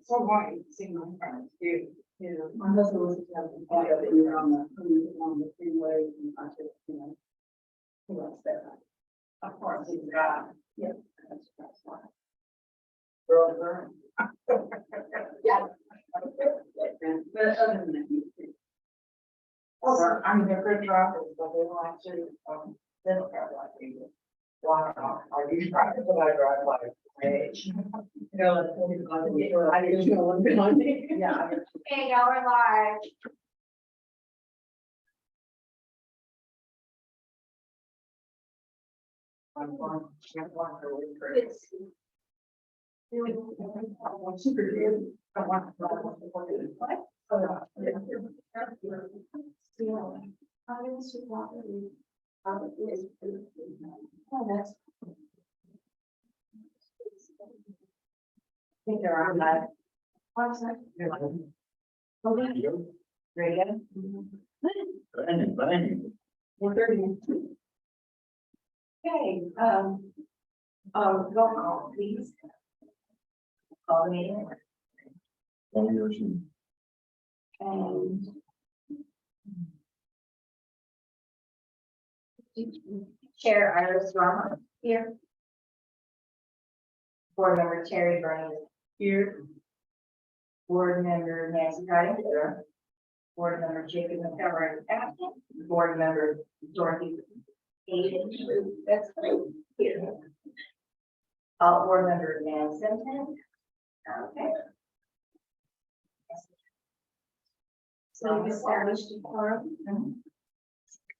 So why, seeing my parents do, you know, my husband was having a fire that you're on the freeway and I just, you know. He likes that. Of course, he's a guy. Yeah. That's why. Brother. Yeah. But other than that, you see. Or, I mean, they're good drivers, but they don't actually, they don't drive like we do. Why are you driving? But I drive like age. No, I didn't know one behind me. Yeah. Okay, y'all are live. I'm going, It's super good. I want to drive. Oh, that's. I think they're on live. Radio. We're 30. Okay, roll call, please. Call the meeting. And. Chair Iris Rama here. Board member Terry Burns here. Board member Nancy Cotting here. Board member Jacob McCover absent. Board member Dorothy. That's here. Board member Nan Simpson. Okay. So we established a quorum.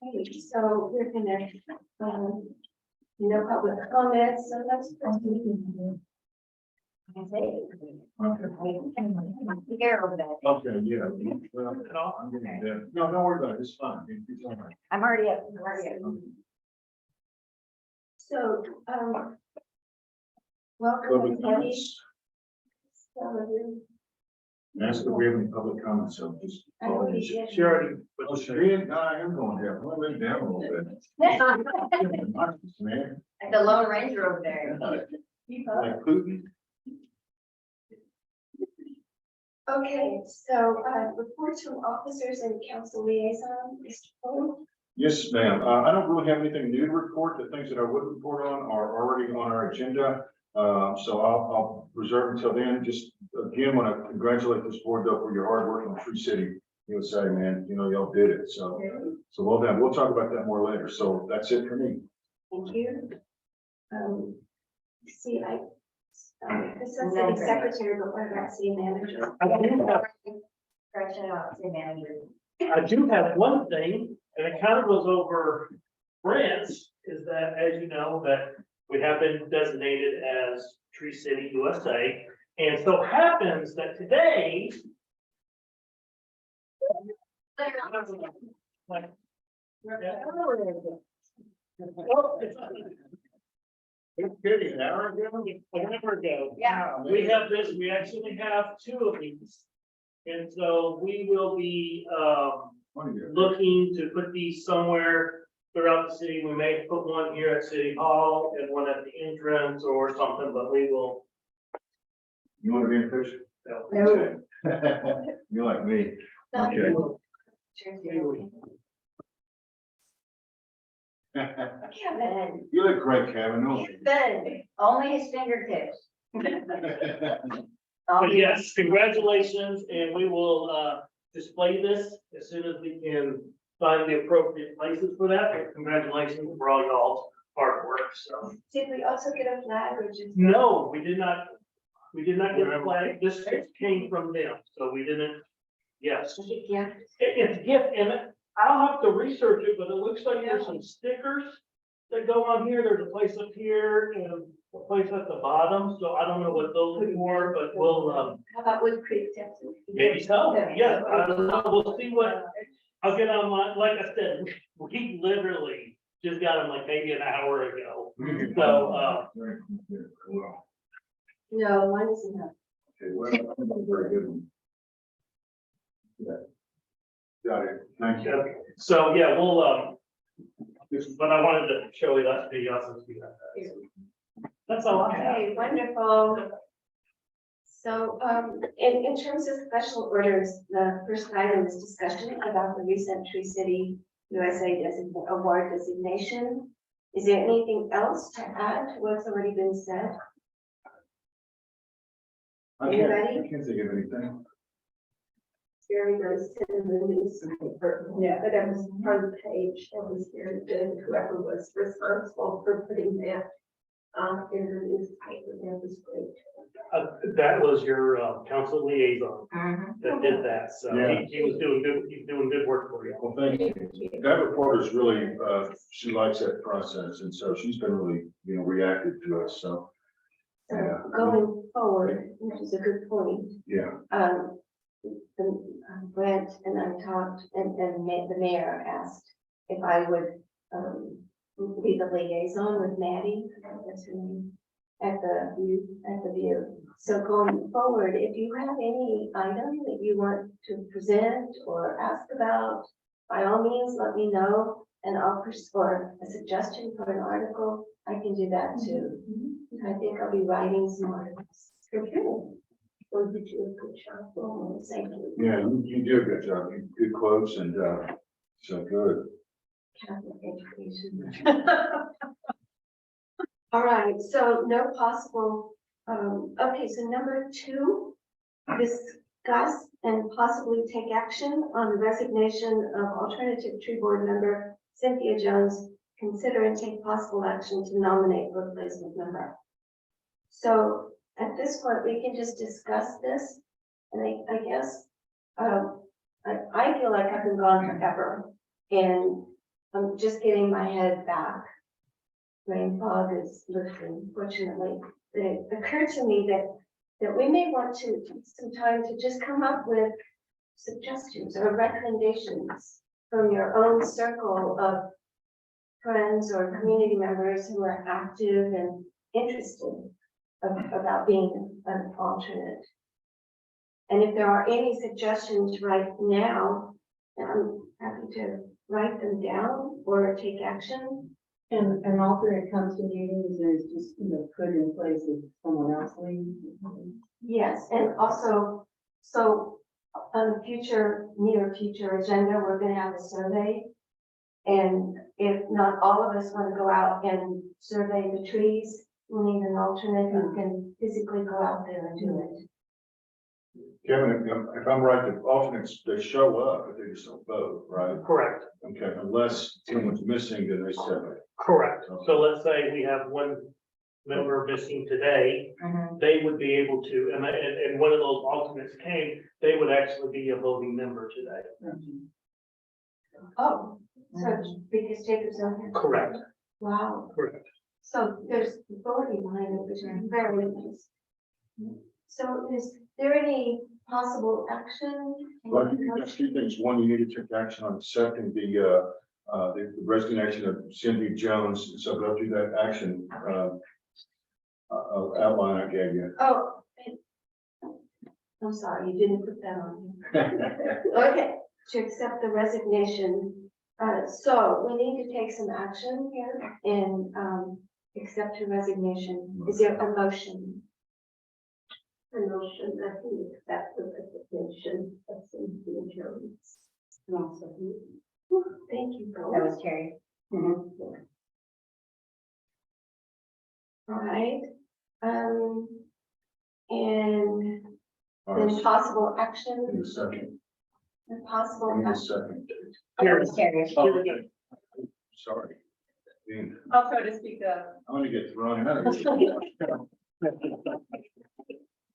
Okay, so we're gonna, no public comments, so let's. Here over there. Okay, yeah. Well, I'm getting there. No, don't worry about it. It's fine. It's all right. I'm already up. So, welcome Public everybody. comments. Ask if we have any public comments, so just. I already did. She already, oh, she did? No, I am going there. I'll lay down a little bit. Man, The Lone Ranger over there. like Putin. Okay, so, reports from officers and council liaison, Mr. Cole. Yes, ma'am. I don't really have anything new to report. The things that I would report on are already on our agenda. So I'll reserve until then. Just again, want to congratulate this board though for your hard work on Tree City USA, man. You know, y'all did it. So well done. We'll talk about that more later. So that's it for me. Thank you. See, this is city secretary, but what about city manager? Correction about city manager. I do have one thing, and it kind of goes over grants, is that, as you know, that we have been designated as Tree City USA. And so happens that today. You're kidding, an hour ago? An hour ago. Yeah. We have this, we actually have two of these. And so we will be, looking to put these somewhere throughout the city. We may put one here at City Hall and one at the entrance or something, but we will. You want to be in fish? No. You like me? Okay. Kevin, You look great, Kevin. No. Kevin, only his fingertips. But yes, congratulations, and we will, display this as soon as we can find the appropriate places for that. And congratulations for all y'all's hard work, so. Did we also get a flag or just? No, we did not get a flag. This came from them, so we didn't, yes. Yeah. It's a gift, and I'll have to research it, but it looks like there's some stickers that go on here. There's a place up here and a place at the bottom, so I don't know what those are for, but we'll, How about Wood Creek, Texas? maybe so, yeah, I don't know, we'll see what, I'll get on my, like I said, we literally just got them like maybe an hour ago. So, Well, No, one is enough. okay, well, very good one. Yeah. Got it. Thank you. so, yeah, we'll, but I wanted to show you that video since we got that. That's all I have. Okay, wonderful. So, in terms of special orders, the first item is discussion about the recent Tree City USA award designation. Is there anything else to add to what's already been said? I can't think of anything. Very, very similar newspaper. Yeah. But that was part of the page, that was very good, whoever was responsible for putting that in the newspaper, that was great. That was your, council liaison that did that, so Yeah. he was doing good, he's doing good work for you. Well, thank you. That reporter's really, she likes that process, and so she's been really, reactive to us, so, So Yeah. going forward, which is a good point, yeah. Brent and I talked, and the mayor asked if I would, be the liaison with Maddie, that's her name, at the view. So going forward, if you have any item that you want to present or ask about, by all means, let me know, and I'll for a suggestion for an article, I can do that too. I think I'll be writing some articles. Okay. Or did you do a good job? Oh, thank you. Yeah, you do a good job. Good quotes and, so good. Catholic education. All right, so no possible, okay, so number 2, discuss and possibly take action on the resignation of alternative tree board member Cynthia Jones. Consider and take possible action to nominate replacement member. So at this point, we can just discuss this, and I guess, I feel like I've been gone forever, and I'm just getting my head back. Rain fog is lifting, fortunately. But it occurred to me that we may want to take some time to just come up with suggestions or recommendations from your own circle of friends or community members who are active and interested about being an alternate. And if there are any suggestions right now, I'm happy to write them down or take action. And an alternate comes to meetings and is just, put in place if someone else leaves. Yes, and also, so on the near future agenda, we're gonna have a survey. And if not all of us want to go out and survey the trees, we need an alternate who can physically go out there and do it. Kevin, if I'm right, the alternates, they show up, but they just don't vote, right? Correct, Okay, unless someone's missing, then they step it. correct. So let's say we have one member missing today, they would be able to, and one of those alternates came, they would actually be a voting member today. Oh, so because Jacob's on here. Correct, Wow, correct. so there's authority behind it, which is very nice. So is there any possible action? Well, I think there's 2 things. One, you need to take action on accepting the resignation of Cindy Jones. So go through that action, outline I gave you. Oh, I'm sorry, you didn't put that on here. Okay, to accept the resignation. So we need to take some action here and accept her resignation. Is there a motion? A notion that we accept the resignation of Cynthia Jones. And also, Thank you, That Bill. was Terry. All right. And All then right, possible in action, a second, and possible in a action. second. That was Terry. Oh, sorry. Dean, I'll try to speak up. I'm gonna get thrown out of here.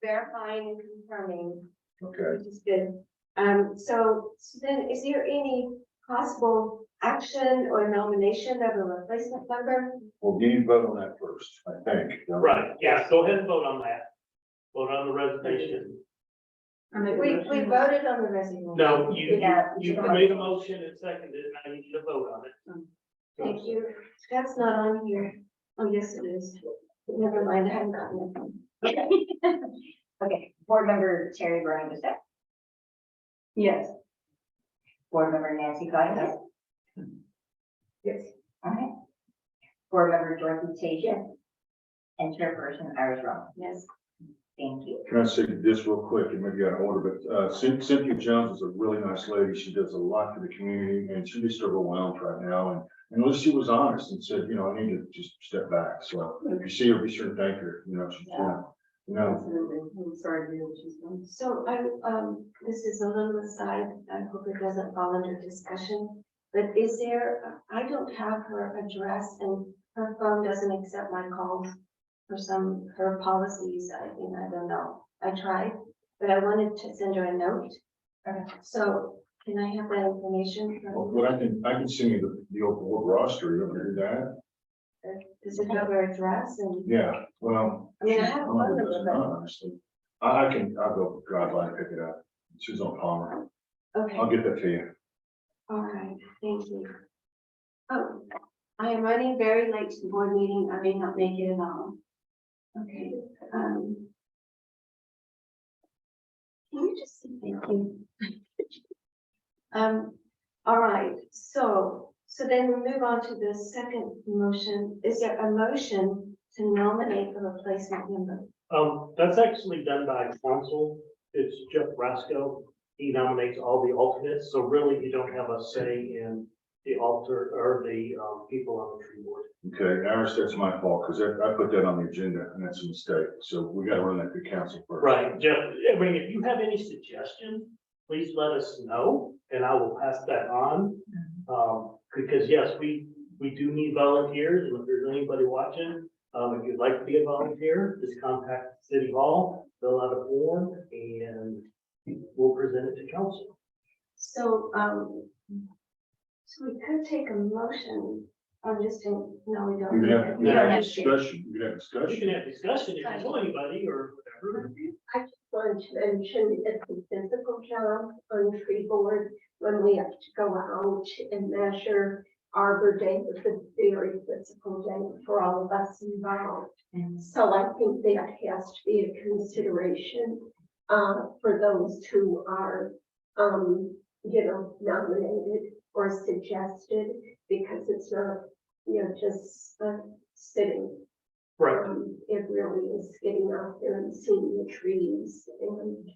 Verifying and confirming, Okay, which is good. So then is there any possible action or nomination of a replacement member? well, you need to vote on that first, I think. Right, yeah, go ahead and vote on that. Vote on the resignation. We voted on the resignation. No, you Yeah. made a motion and seconded, and I need you to vote on it. Thank you. That's not on here. Oh, yes, it is. Never mind, I haven't gotten it. Okay, board member Terry Brown is that? Yes. Board member Nancy Cotton. Yes. Okay. Board member Dorothy Tasia. And chairperson Iris Roman. Yes. Thank you. Can I say this real quick, and maybe out of order, but Cynthia Jones is a really nice lady. She does a lot for the community, and she's just overwhelmed right now. And Lucy was honest and said, you know, I need to just step back. So if you see her, be sure to thank her. You know, she's, you know, Absolutely. I'm sorry to hear what she's done. So this is a little aside, I hope it doesn't fall under discussion, but is there, I don't have her address and her phone doesn't accept my calls for her policies, I don't know. I tried, but I wanted to send her a note. So can I have that information? from well, I can send you the old board roster. You ever do that? Does it have her address and, Yeah, well. I mean, I have don't one know of if it does them, or not, honestly. I'll go drive by and pick it up. She's on Palmer. okay, I'll get that to you. all right, thank you. Oh, I am running very late to the board meeting, I may not make it at all. Okay, can you just say thank you? All right, so then we move on to the second motion. Is there a motion to nominate a replacement member? That's actually done by council. It's Jeff Rasco. He nominates all the alternates, so really you don't have a say in the alter or the, people on the tree board. Okay, Iris, that's my fault, because I put that on the agenda, and that's a mistake. So we gotta run that through council first. Right, Jeff, I mean, if you have any suggestions, please let us know, and I will pass that on. Because yes, we do need volunteers, and if there's anybody watching, if you'd like to be a volunteer, just contact City Hall, fill out a form, and we'll present it to council. So, so we could take a motion on just saying, no, we don't. You can have, We don't have to. discussion, you can have You discussion. can have discussion if you know anybody or whatever. I just wanted to mention it's a physical job on tree board when we have to go out and measure. Arbor Day was a very physical day for all of us involved. So I think that has to be a consideration for those who are, nominated or suggested, because it's not, just sitting. Right. It really is getting out there and seeing the trees and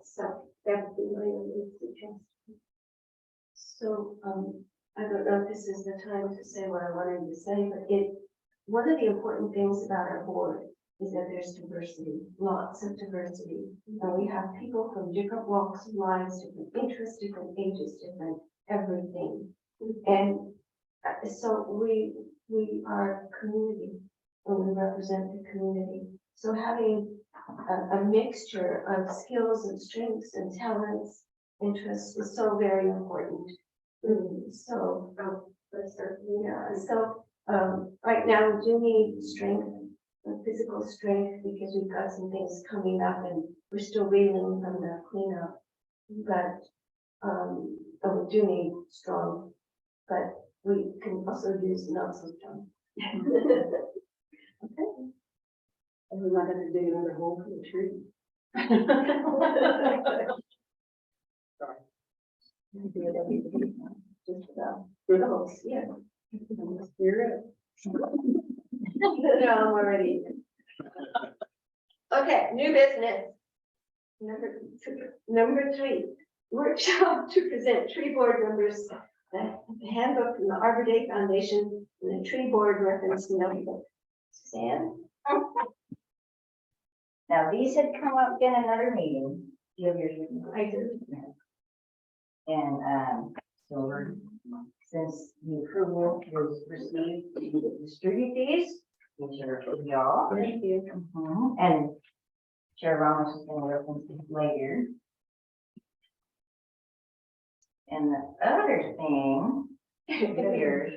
so that would be my only suggestion. So, I don't know if this is the time to say what I wanted to say, but one of the important things about our board is that there's diversity, lots of diversity. And we have people from different walks of lives, different interests, different ages, different everything. And so we are a community, and we represent the community. So having a mixture of skills and strengths and talents, interests is so very important. So, right now we do need strength, physical strength, because we've got some things coming up and we're still reeling from the cleanup. But we do need strong, but we can also use not so strong. Okay. And we're not gonna dig another hole for the tree. Just for the whole, yeah. Spirit. No, I'm already. Okay, new business. Number 3, workshop to present tree board members, the handbook from the Arbor Day Foundation, and the tree board reference notebook. Suzanne? Now, these had come up in another meeting. You have yours with you? I do. And, so we're, since the approval was received, to distribute these, which are for y'all. Thank you. And Chair Ramos is gonna reference these later. And the other thing, yours.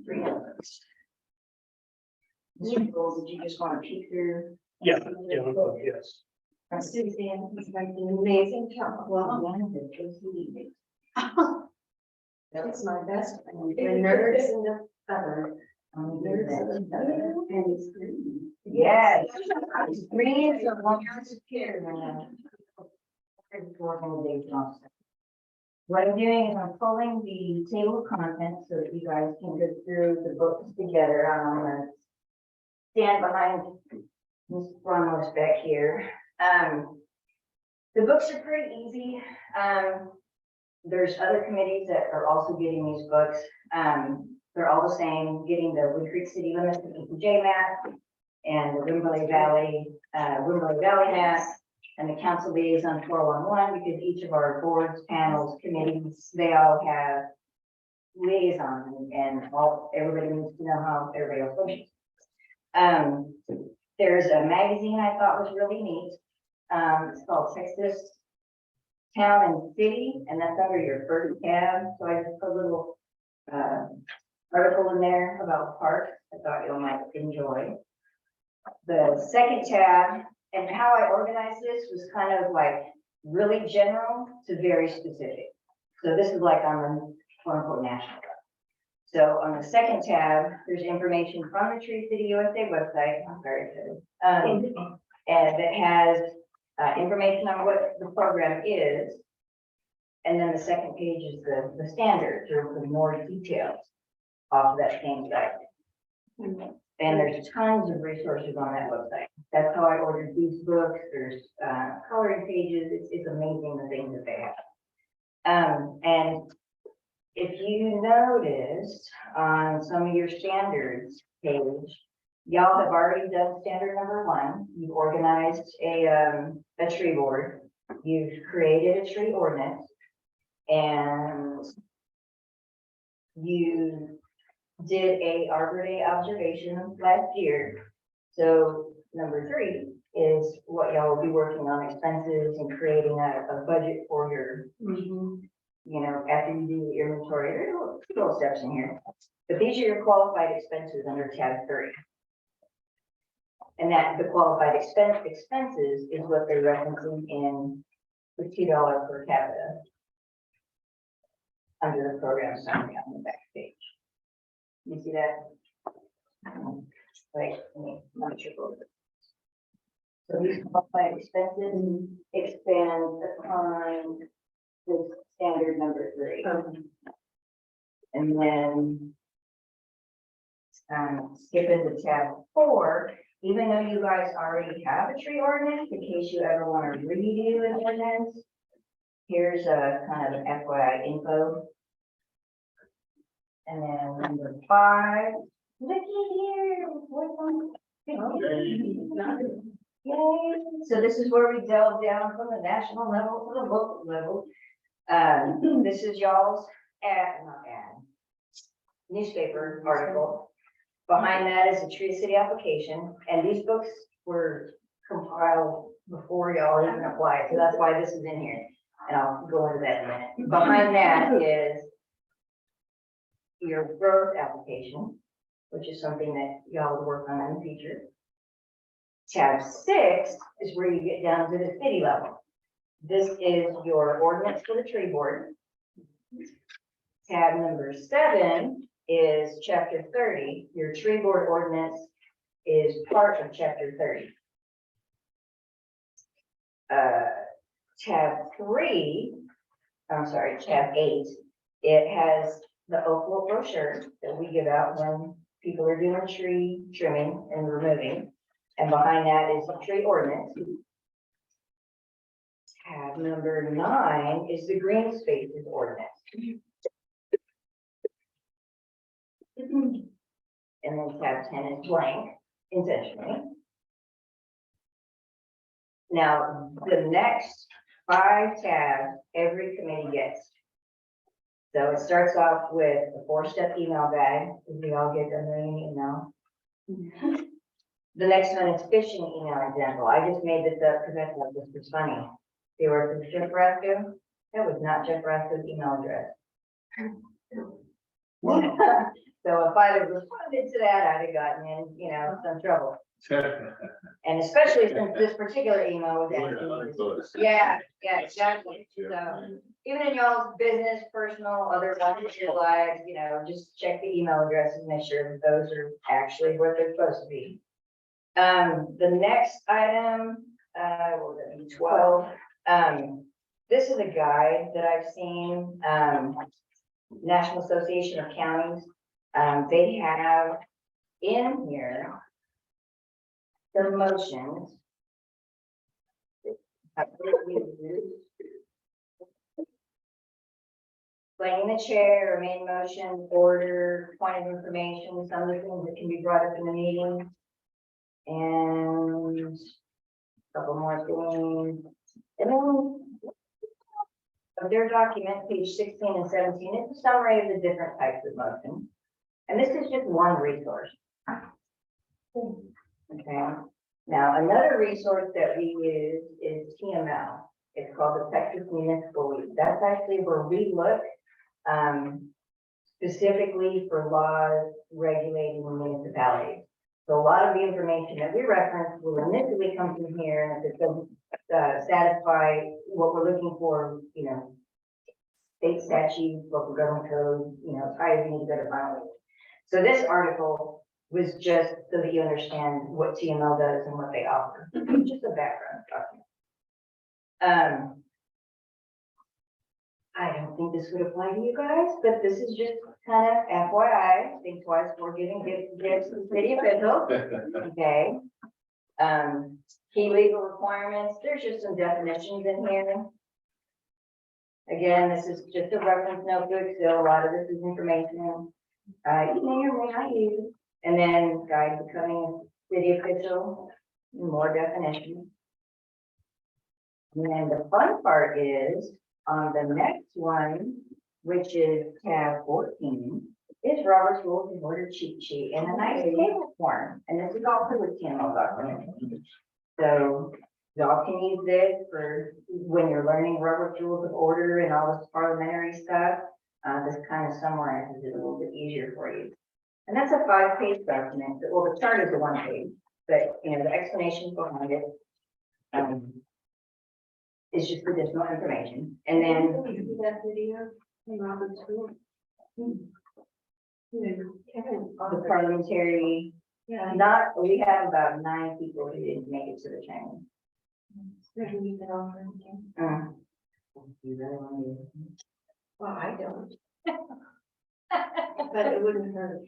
3 of those. Mr. Nichols, did you just want to peek through? Yeah, yes. Suzanne is like an amazing job. Well, it's my best friend. The nerds and the other. Nerds and the other. And it's green. Yes. Green is a wonderful care. Organization officer. What I'm doing is I'm pulling the table of contents so that you guys can go through the books together. I'm gonna stand behind Ms. Ramos back here. The books are pretty easy. There's other committees that are also getting these books. They're all the same, getting the Wood Creek City Limits of EPJ map and the Wimberley Valley map and the council liaison 411, because each of our boards, panels, committees, they all have liaison and everybody needs to know how everybody else functions. There's a magazine I thought was really neat. It's called Texas Town and City, and that's under your first tab. So I just put a little article in there about parks. I thought you might enjoy. The second tab, and how I organized this was kind of like really general to very specific. So this is like on the quote unquote national. So on the second tab, there's information from the Tree City USA website. I'm very excited. And it has information on what the program is. And then the second page is the standards or the more details off of that same site. And there's tons of resources on that website. That's how I ordered these books. There's coloring pages. It's amazing the things that they have. And if you noticed on some of your standards page, y'all have already done standard number 1. You've organized a tree board. You've created a tree ordinance, and you did a Arbor Day observation last year. So number 3 is what y'all will be working on, expenses and creating a budget for your, you know, after you do the inventory. There's little steps in here, but these are your qualified expenses under tab 3. And that the qualified expenses is what they're referencing in the $2 per capita under the program summary on the back page. You see that? Wait, let me triple it. So these qualified expenses expand upon the standard number 3. And then skip into tab 4, even though you guys already have a tree ordinance, in case you ever want to redo an ordinance, here's a kind of an FYI info. And then number 5, looky here. Yay. So this is where we delve down from the national level to the local level. This is y'all's newspaper article. Behind that is a Tree City application, and these books were compiled before y'all even applied, so that's why this is in here. And I'll go into that in a minute. Behind that is your growth application, which is something that y'all will work on in the future. Tab 6 is where you get down to the city level. This is your ordinance for the tree board. Tab number 7 is chapter 30. Your tree board ordinance is part of chapter 30. Tab 8, it has the Oakwood brochure that we give out when people are doing tree trimming and removing. And behind that is the tree ordinance. Tab number 9 is the green spaces ordinance. And then tab 10 is blank, intentionally. Now, the next 5 tabs, every committee gets. So it starts off with the 4-step email bag, if we all get a million emails. The next one is phishing email example. I just made this up because I thought this was funny. They were from Jeff Rasco. That was not Jeff Rasco's email address. So if I'd have responded to that, I'd have gotten in, some trouble. And especially since this particular email was yeah, exactly. So even in y'all's business, personal, other lives, just check the email addresses, make sure that those are actually what they're supposed to be. The next item, 12. This is a guide that I've seen, National Association of Counties. They have in here the motions. Explaining the chair or main motion, order, point of information, some of the things that can be brought up in the meeting. And a couple more things. And then of their document, page 16 and 17, it's a summary of the different types of motion. And this is just one resource. Okay, now another resource that we use is TML. It's called the Texas Municipal League. That's actually where we look specifically for laws regulating municipalities. So a lot of the information that we reference will initially come from here, and if it doesn't satisfy what we're looking for, you know, state statutes, local government code, you know, probably need to go to final. So this article was just so that you understand what TML does and what they offer, just a background document. I don't think this would apply to you guys, but this is just kind of FYI, think twice before giving gifts to the city officials, okay? Key legal requirements, there's just some definitions in here. Again, this is just a reference notebook, so a lot of this is information you may or may not use. And then guide becoming a city official, more definition. And then the fun part is on the next one, which is tab 14, is Robert's Rules of Order cheat sheet in a nice table form. And this is also with TML document. So y'all can use this for when you're learning Robert's Rules of Order and all this parliamentary stuff. This kind of summarizes it a little bit easier for you. And that's a 5-page document. Well, the chart is a 1 page, but you know, the explanation behind it is just additional information. And then that video in Robert's Rule. the parliamentary, we have about 9 people who didn't make it to the training. You really want to? Well, I don't. But it wouldn't hurt.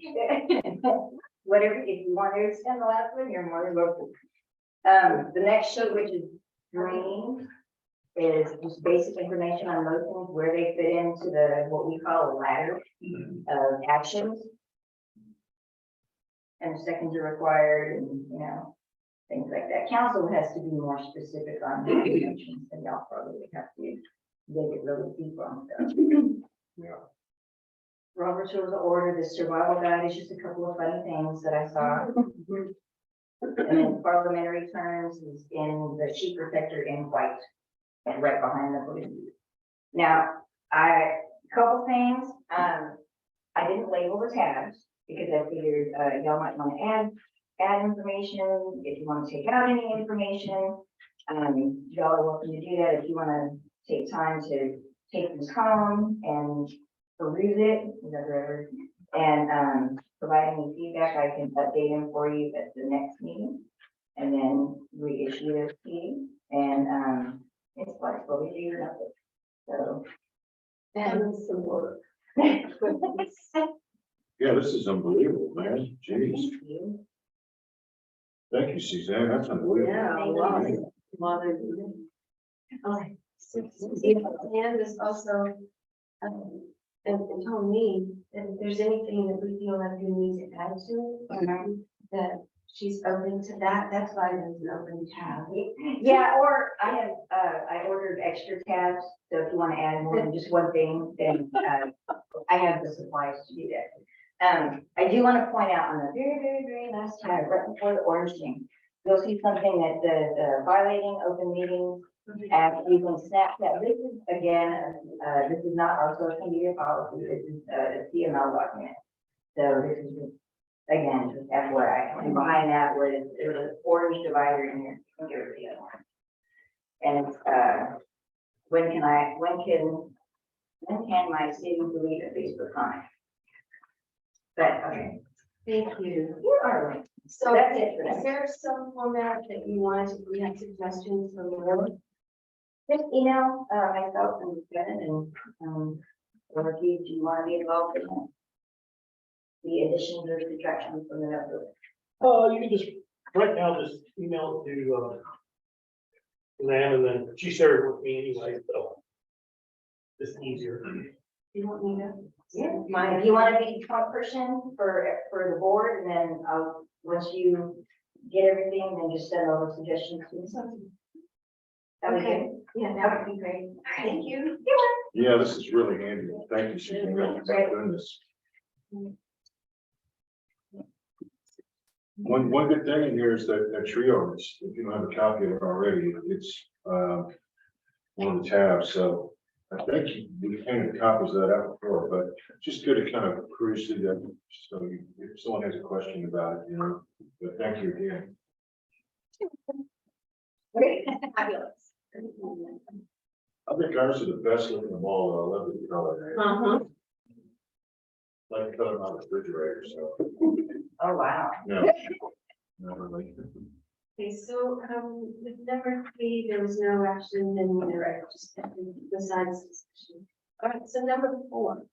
Whatever, if you want to extend the last one, you're more than welcome. The next sheet, which is green, is just basic information on motions, where they fit into the, what we call a ladder of actions. And seconds are required, and you know, things like that. Council has to be more specific on the motions, and y'all probably have to dig it really deep on stuff. Yeah. Robert's Rules of Order, the survival guide is just a couple of funny things that I saw. And then parliamentary terms is in the sheet protector in white and right behind the blue. Now, couple things, I didn't label the tabs because I figured y'all might want to add information. If you want to take out any information, y'all are welcome to do that. If you want to take time to take this home and peruse it, whatever, and provide any feedback, I can update them for you at the next meeting. And then we issue those to you, and it's flexible, we do your notice. So. And some work. Yeah, this is unbelievable, man. Jeez. Thank you, Suzanne. That's unbelievable. Yeah, a lot of. And this also, and told me that if there's anything that we feel like we need to add to it, that she's open to that. That's why there's an open tab. Yeah, or I ordered extra tabs, so if you want to add more than just one thing, then I have the supplies to do that. I do want to point out on the very, very, very last tab, right before the orange thing, you'll see something that the violating open meetings act using Snapchat. This is, again, this is not our social media policy. This is a CML document. So this is just, again, just FYI. And behind that was, there was an orange divider in here. I think it was the other one. And it's, when can my students delete a Facebook comment? But, okay. Thank you. You are right. So That's it for is now. there some format that you wanted, if we have suggestions for the board? Just email, myself and Kevin and, or if you want to be involved in that. The additions or subtractions from the notebook. You can just right now, just email it to, Nan, and then she shared it with me anyway, so. Just easier. You want me to? Yeah, if you want to be point person for the board, then once you get everything, then just send over suggestions to me. That would be Okay, good. yeah, that would be great. Thank you. Yeah, this is really handy. Thank you, Susan. My goodness. One good thing in here is that trio, if you don't have a copy of it already, it's, one of the tabs, so I think we handed copies of that out before, but just good to kind of cruise through that. So if someone has a question about it, but thank you again. Fabulous. I think ours are the best looking of all, though. I love the color. Uh-huh. Like the color on the refrigerator, so. Oh, wow. No. Not really. Okay, so, with number 3, there was no action and there just besides discussion. All right, so number 4.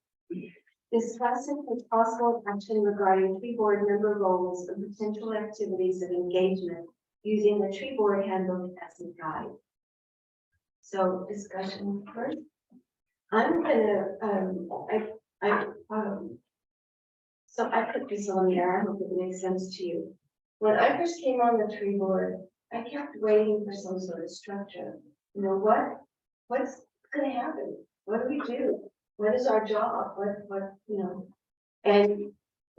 Discussing with possible action regarding tree board member roles and potential activities of engagement using the tree board handbook as a guide. So discussion first. I'm gonna, so I put this on there, I hope it makes sense to you. When I first came on the tree board, I kept waiting for some sort of structure. You know, what's gonna happen? What do we do? What is our job? What, and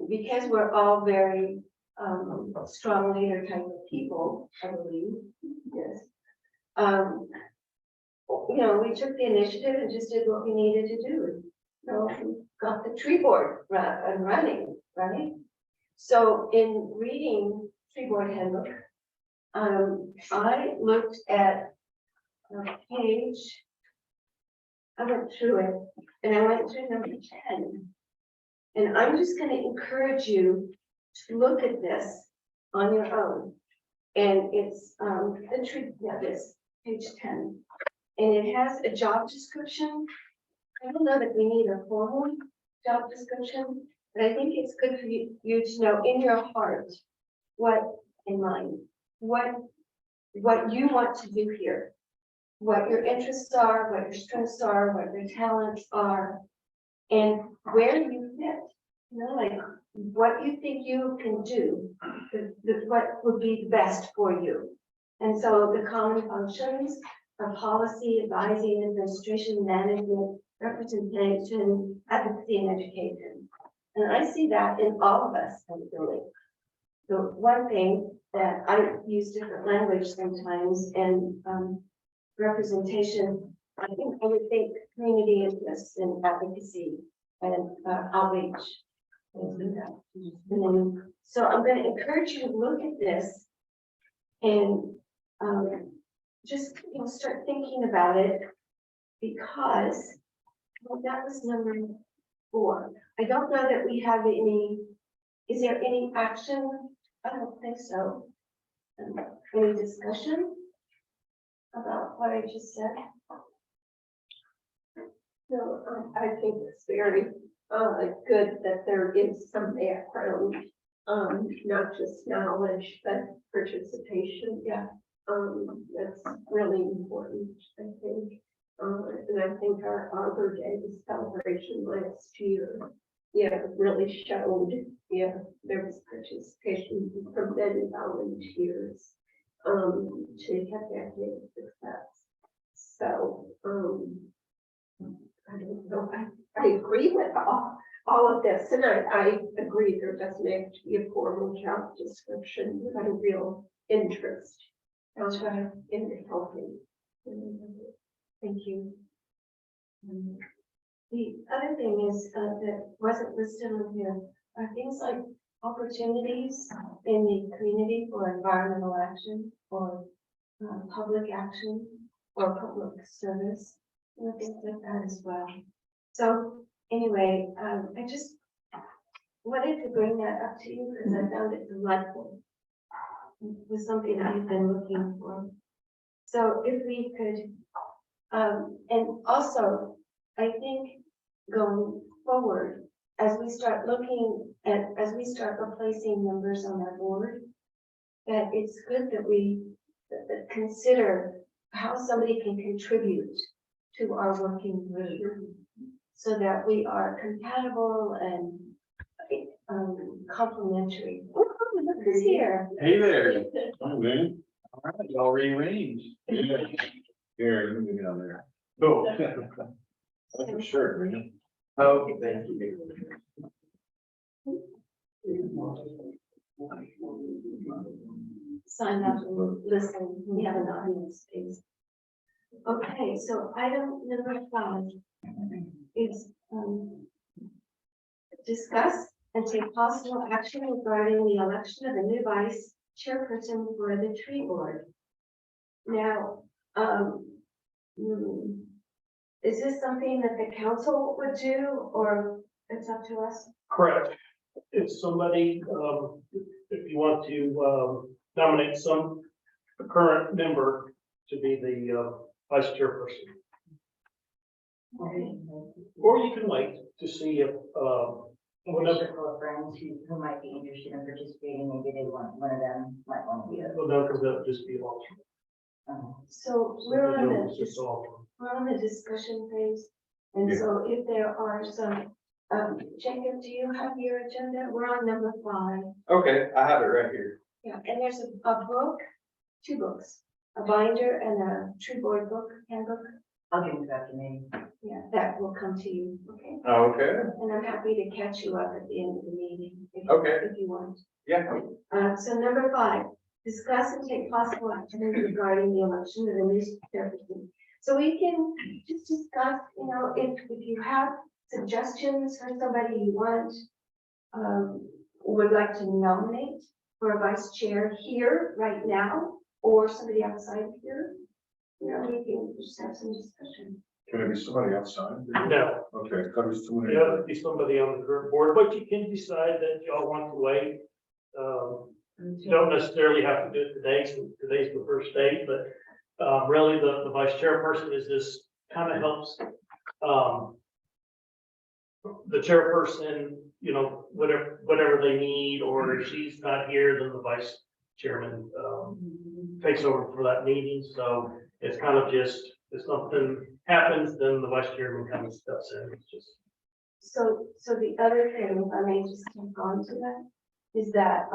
because we're all very, strong leader type of people, I believe, yes. We took the initiative and just did what we needed to do. We got the tree board running, right? So in reading tree board handbook, I looked at a page. I went through it and I went through number 10. And I'm just going to encourage you to look at this on your own. And it's the tree, this page 10. And it has a job description. I don't know that we need a formal job description, but I think it's good for you to know in your heart what in mind, what you want to do here, what your interests are, what your strengths are, what your talents are, and where you fit. Like what you think you can do, what would be the best for you. And so the common functions are policy, advising, administration, management, representation, advocacy, and education. And I see that in all of us in the building. The one thing that I use different language sometimes and representation, I would think community interests and advocacy and outreach. And then, so I'm going to encourage you to look at this and just start thinking about it, because that was number 4. I don't know that we have any. Is there any action? I don't think so. Any discussion about what I just said? No, I think it's very good that there is some background, not just knowledge, but participation. Yeah. That's really important, I think. And I think our Arbor Day celebration last year, really showed, there was participation from many volunteers, to have that day of success. So, I don't know, I agree with all of this, and I agree there doesn't have to be a formal job description, but a real interest. That's right. In helping. Thank you. The other thing is that wasn't listed on here are things like opportunities in the community for environmental action or public action or public service, things like that as well. So anyway, I just wanted to bring that up to you because I found it delightful. It was something I've been looking for. So if we could, and also, I think going forward, as we start replacing members on our board, that it's good that we consider how somebody can contribute to our working group so that we are compatible and complementary. Oh, look who's here. Hey there. Oh, man. All right, y'all rearranged. Yeah. Here, let me get on there. Oh. That's for sure, man. Oh, thank you. Sign up and listen. We have an audience space. Okay, so item number 5 is discuss and take possible action regarding the election of a new vice chairperson for the tree board. Now, is this something that the council would do, or it's up to us? Correct. If somebody, if you want to, nominate a current member to be the, vice chairperson. Okay. Or you can wait to see if, And a circle of friends who might be interested in participating, maybe they want, one of them might want to be a. well, no, because that would just be an alternate. So So we're the on deal is the, just alternate. we're on the discussion phase. And Yeah. so if there are some, Jacob, do you have your agenda? We're on number 5. Okay, I have it right here. Yeah, and there's a book, 2 books, a binder and a tree board book, handbook. I'll give them to after meeting. Yeah, that will come to you, okay? Okay, And I'm happy to catch you up at the end of the meeting. Okay. If you want. yeah, So number 5, discuss and take possible action regarding the election of the new chairperson. So we can just discuss, you know, if you have suggestions for somebody you want, would like to nominate for a vice chair here right now, or somebody outside here, you know, we can just have some discussion. Can it be somebody outside? No, Okay, covers too many. it would be somebody on the current board, but you can decide that y'all want to wait. You don't necessarily have to do it today, since today's the first day, but, really the vice chairperson is this, kind of helps, the chairperson, you know, whatever they need, or if she's not here, then the vice chairman, takes over for that meeting, so it's kind of just, if something happens, then the vice chairman kind of steps in, it's just. So the other thing, if I may just take on to that, is that,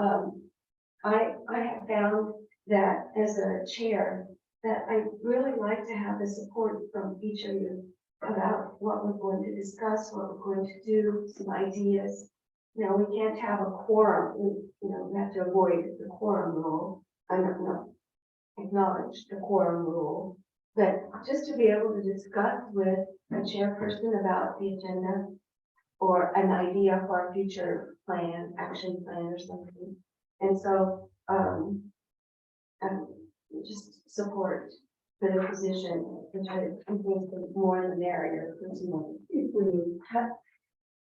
I have found that as a chair, that I really like to have the support from each of you about what we're going to discuss, what we're going to do, some ideas. You know, we can't have a quorum, we have to avoid the quorum rule. I don't know, acknowledge the quorum rule, but just to be able to discuss with a chairperson about the agenda or an idea for a future plan, action plan or something. And so, just support for the position, which I think the more the merrier. If we have,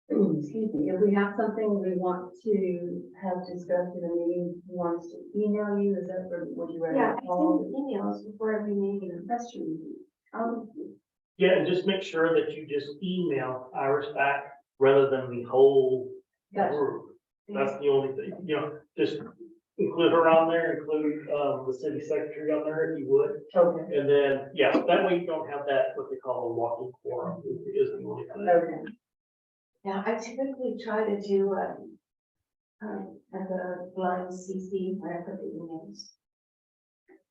excuse me, if we have something we want to have discussed in a meeting, who wants to email you, is that, or would you rather? Yeah, I call? send emails before every meeting. That's true. Yeah, and just make sure that you just email Iris back rather than the whole Gotcha. group. That's the only thing, you know, just include her on there, include, the city secretary on there if you would. Okay, And then, yeah, that way you don't have that, what they call a walking quorum, is the only thing. okay. Now, I typically try to do, as a blind CC when I put the emails.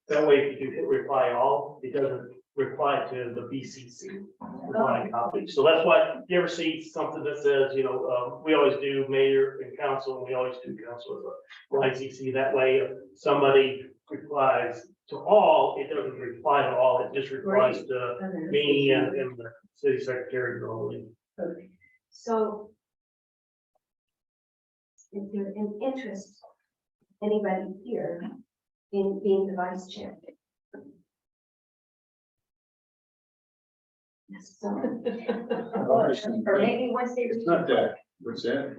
That way, if you hit reply all, it doesn't reply to the BCC, reply copy. So that's why you ever see something that says, you know, we always do mayor and council, and we always do council as a blind CC. That way, if somebody replies to all, it doesn't reply to all, it just replies to me and the city secretary normally. Okay. So if you're in interest, anybody here in being the vice chair. Yes, so. Or maybe once they, It's not that, what's that?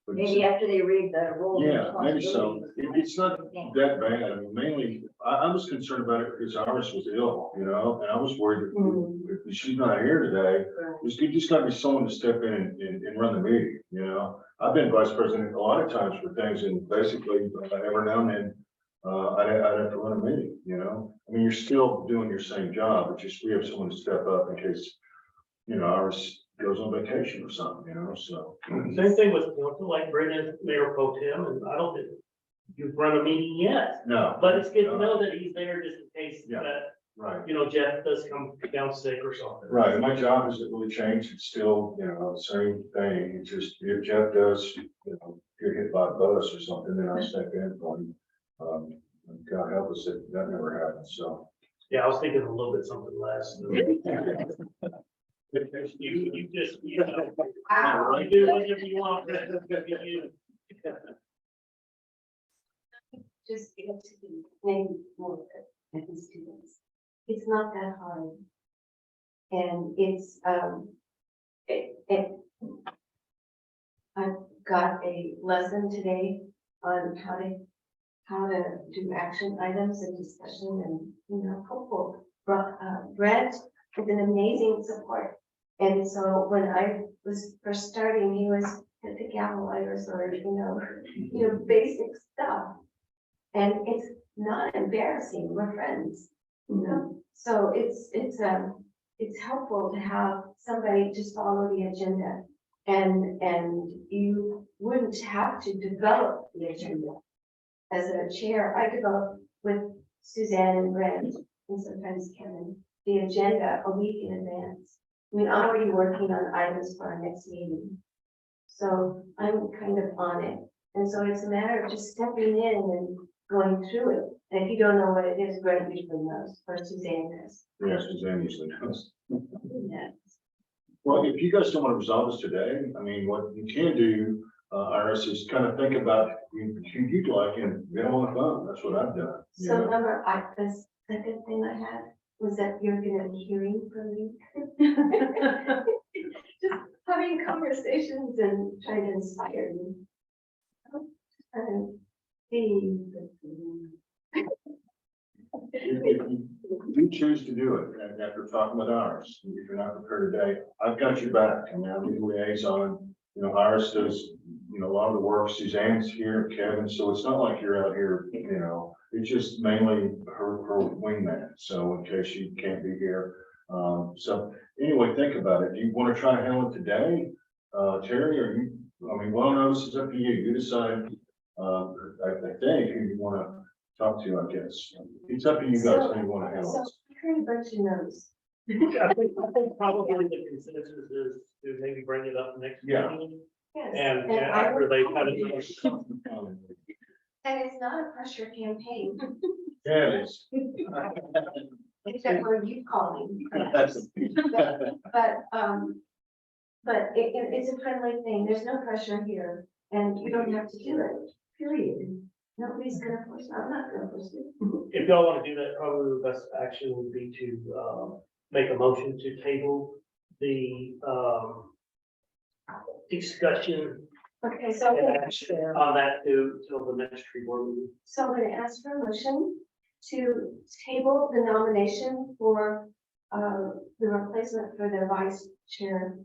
What'd you say? maybe after they read the rules. and Yeah, maybe so. responsibilities. It's not that bad. I mean, mainly, I was concerned about it because Iris was ill, you know, and I was worried that if she's not here today, there's just gotta be someone to step in and run the meeting, you know? I've been vice president a lot of times for things and basically every now and then I'd have to run a meeting, you know? I mean, you're still doing your same job, but just we have someone to step up in case, you know, ours goes on vacation or something, you know, so. Same thing with, like Brendan, Mayor Pro Tem, and I don't think you've run a meeting yet, No. but it's good to know that he's there just in case Yeah. that, Right. you know, Jeff does come down sick or something. Right, and my job hasn't really changed, it's still, you know, the same thing, it's just, if Jeff does, you know, get hit by a bus or something, then I step in for him. And God help us if that never happens, so. Yeah, I was thinking a little bit something less. You just, you know, you do whatever you want. You- Just get to be maybe more than the students. It's not that hard. And it's, I've got a lesson today on how to do action items and discussion and, you know, hopeful. Brett is an amazing support. And so when I was first starting, he was at the gavel items or, you know, basic stuff. And it's not embarrassing, we're friends, you know? So it's helpful to have somebody just follow the agenda. And you wouldn't have to develop the agenda. As a chair, I develop with Suzanne and Brent and sometimes Kevin, the agenda a week in advance. I mean, I'm already working on items for our next meeting. So I'm kind of on it. And so it's a matter of just stepping in and going through it. And if you don't know what it is, Brent usually knows, or Suzanne knows. Yes, Suzanne usually does. Yeah. Well, if you guys don't want to resolve this today, I mean, what you can do, Iris, is kind of think about who you'd like and get on the phone. That's what I've done. you So know? remember, the second thing I had was that you're gonna be hearing from me. Just having conversations and trying to inspire me. And be. If you choose to do it, and after talking with Iris, if you're not prepared today, I've got your back. I mean, I'm the liaison. You know, Iris does, you know, a lot of the work. Suzanne's here, Kevin, so it's not like you're out here, you know, it's just mainly her wingman. So in case you can't be here. So anyway, think about it. Do you want to try to handle it today? Terry, or you, I mean, well, no, this is up to you. You decide, I think who you want to talk to, I guess. It's up to you guys how you want to handle So it. I heard a bunch of no's. I think probably the consensus is to maybe bring it up next Yeah. meeting. Yes. And I after would- they've had it. And it's not a pressure campaign, Yeah, it is. except for you calling. That's- But it's a friendly thing. There's no pressure here and you don't have to do it, period. Nobody's gonna force, I'm not gonna force you. If y'all want to do that, probably the best action would be to, make a motion to table the, discussion Okay, so, and action on that till the next tree board meeting. so I'm gonna ask for a motion to table the nomination for, the replacement for the vice chair.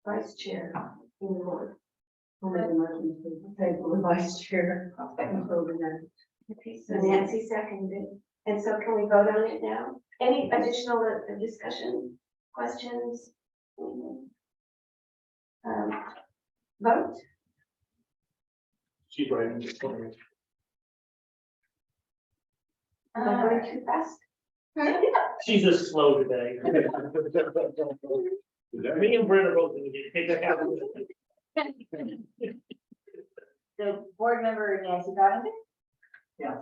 Vice chair in the board. I'll make a motion to table the vice chair. Over there. Okay, so Nancy seconded, and so can we vote on it now? Any additional discussion, questions? Vote? She's right. Am I going too fast? She's just slow today. Me and Brenda both gonna get kicked out. So board member Nancy Cottington, Yes.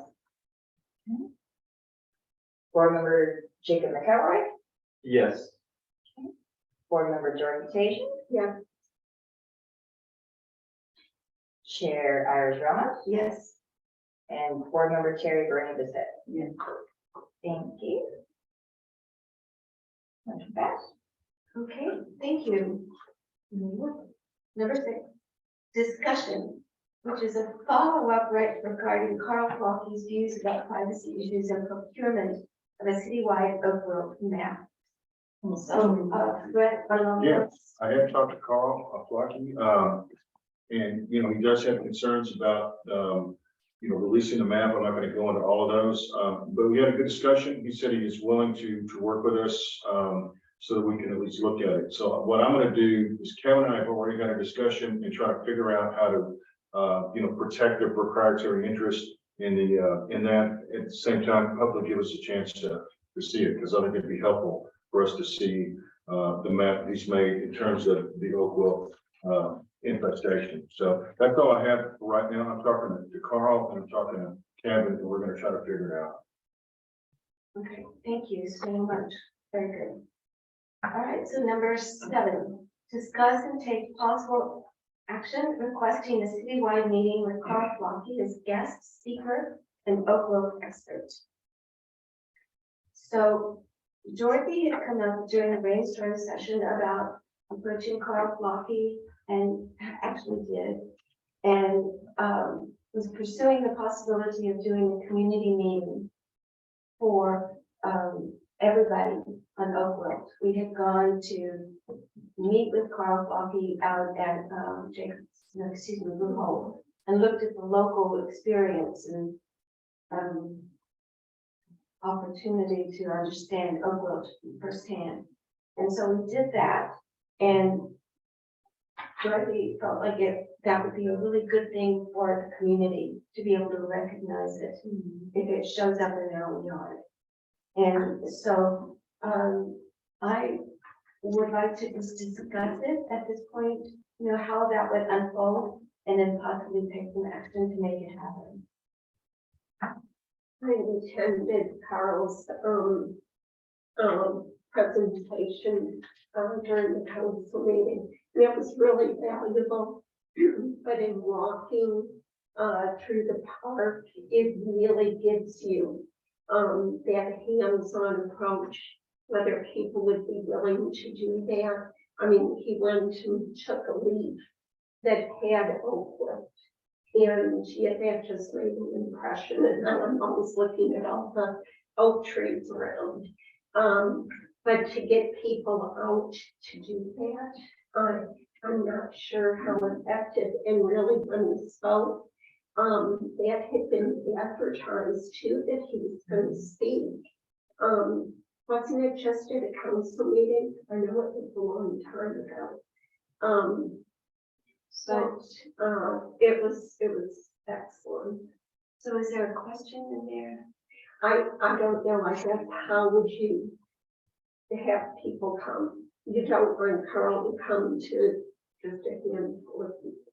board member Jacob McElroy, Yes. board member Dorothy Tajin. Yeah. Chair Iris Ramos Yes. and board member Terry Bernie Bissett. Yes. Thank you. Motion passed. Okay, thank you. Number 6, discussion, which is a follow-up right regarding Carl Flocky's views about privacy issues and procurement of a citywide overall map. So, Brett, Yes. I have talked to Carl Flocky, and, you know, he does have concerns about, releasing the map. I'm not gonna go into all of those, but we had a good discussion. He said he is willing to work with us, so that we can at least look at it. So what I'm gonna do is Kevin and I have already had a discussion and try to figure out how to, protect their proprietary interest in that. At the same time, hopefully give us a chance to see it, because I think it'd be helpful for us to see, the map he's made in terms of the oak wilt, infestation. So that's all I have for right now. I'm talking to Carl and I'm talking to Kevin, and we're gonna try to figure it out. Okay, thank you so much. Very good. All right, so number 7, discuss and take possible action requesting a citywide meeting with Carl Flocky as guest speaker and oak wilt expert. So Dorothy had come up during a brainstorm session about approaching Carl Flocky, and actually did, and was pursuing the possibility of doing a community meeting for everybody on Oak Wilt. We had gone to meet with Carl Flocky out at Blue Hole, and looked at the local experience and opportunity to understand Oak Wilt firsthand. And so we did that, and Dorothy felt like that would be a really good thing for the community to be able to recognize it if it shows up in their own yard. And so I would like to just discuss it at this point, how that would unfold, and then possibly take some action to make it happen. I attended Carl's presentation during the council meeting. And it was really valuable, but in walking through the park, it really gives you that hands-on approach, whether people would be willing to do that. I mean, he went and took a leaf that had oak wilt, and yet that just made an impression, and now I'm always looking at all the oak trees around. But to get people out to do that, I'm not sure how effective. And really, when we spoke, that had been advertised too, that he was going to speak. Wasn't it just at a council meeting? I know it was a long time ago. But it was excellent. So is there a question in there? I don't know. I guess how would you have people come? You don't want Carl to come to just a handful of people.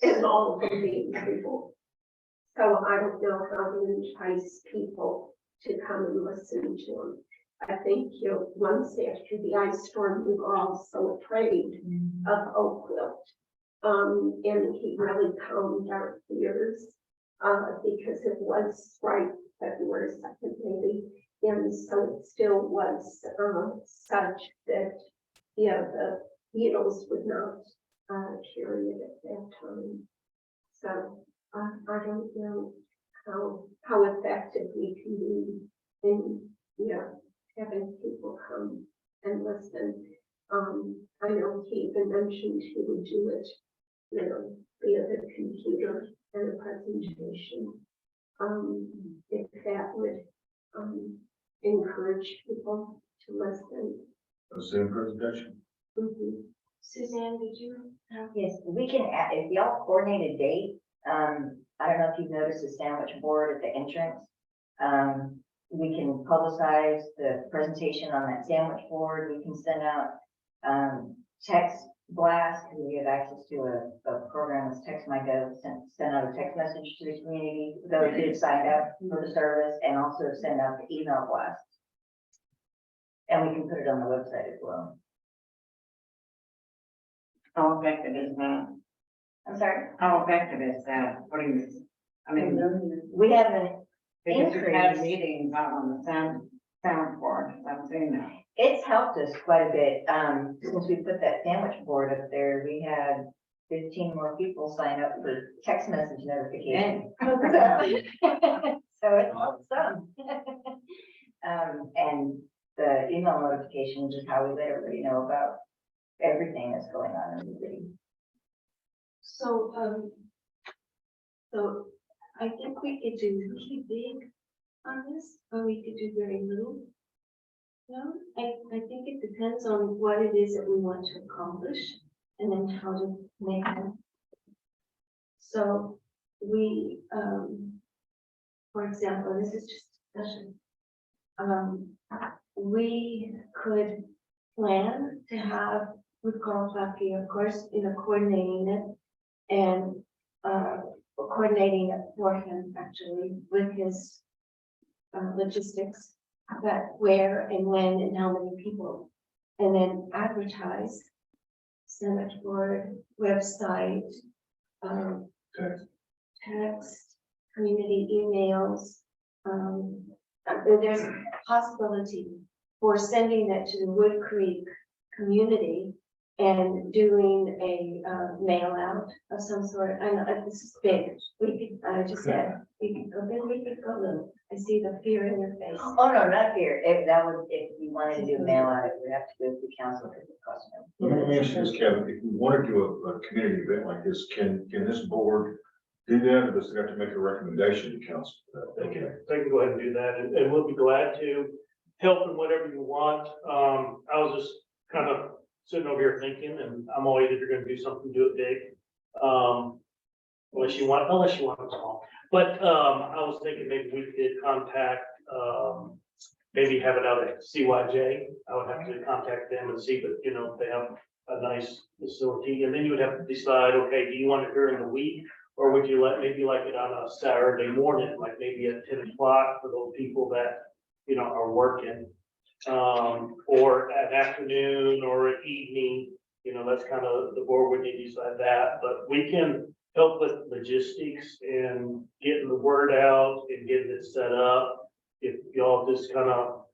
And all of them being people. So I don't know how to entice people to come and listen to him. I think once after the ice storm, we were all so afraid of oak wilt. And he really calmed our fears, because it was right February 2nd, maybe. And so it still was such that, the beetles would not carry it at that time. So I don't know how effective we can be in, having people come and listen. I know he even mentioned he would do it, via the computer and a presentation. If that would encourage people to listen. The same presentation. Mhm. Suzanne, did you have? Yes, we can add, if y'all coordinate a date, I don't know if you've noticed the sandwich board at the entrance. We can publicize the presentation on that sandwich board. We can send out text blast, because we have access to a program that's Text My Gov, send out a text message to the community, those who have signed up for the service, and also send out the email blast. And we can put it on the website as well. How effective is that? I'm sorry, How effective is that? What do you, I mean, we haven't, because we've had increase. meetings out on the sound board, I'm saying that. it's helped us quite a bit. Since we put that sandwich board up there, we had 15 more people sign up for text message notification. So it helps some. And the email notifications is how we let everybody know about everything that's going on in the city. So, So I think we could do really big on this, or we could do very little. No, I think it depends on what it is that we want to accomplish and then how to make it. So we, for example, this is just discussion. We could plan to have with Carl Bucky, of course, coordinating it and coordinating it for him actually with his logistics, but where and when and how many people, and then advertise, Senate board, website, text, community emails. There's a possibility for sending that to the Wood Creek community and doing a mail out of some sort. I know this is big. We could, I just said, we could go big, we could go little. I see the fear in your face. Oh, no, not here. If that would, if you wanted to do a mail out, it would have to go to the council because it costs them. Let me ask you this, Kevin, if we want to do a community event like this, can this board do that, or does it have to make a recommendation to council? They can go ahead and do that, and we'll be glad to help in whatever you want. I was just kind of sitting over here thinking, and I'm always, if you're gonna do something, do it big. Unless you want it small. But, I was thinking maybe we could contact, maybe have it out at CYJ. I would have to contact them and see, but, you know, if they have a nice facility, and then you would have to decide, okay, do you want it during the week? Or would you maybe like it on a Saturday morning, like maybe at 10 o'clock for those people that, you know, are working? Or at afternoon or at evening, you know, that's kind of, the board would need to decide that, but we can help with logistics and getting the word out and getting it set up. If y'all just kind of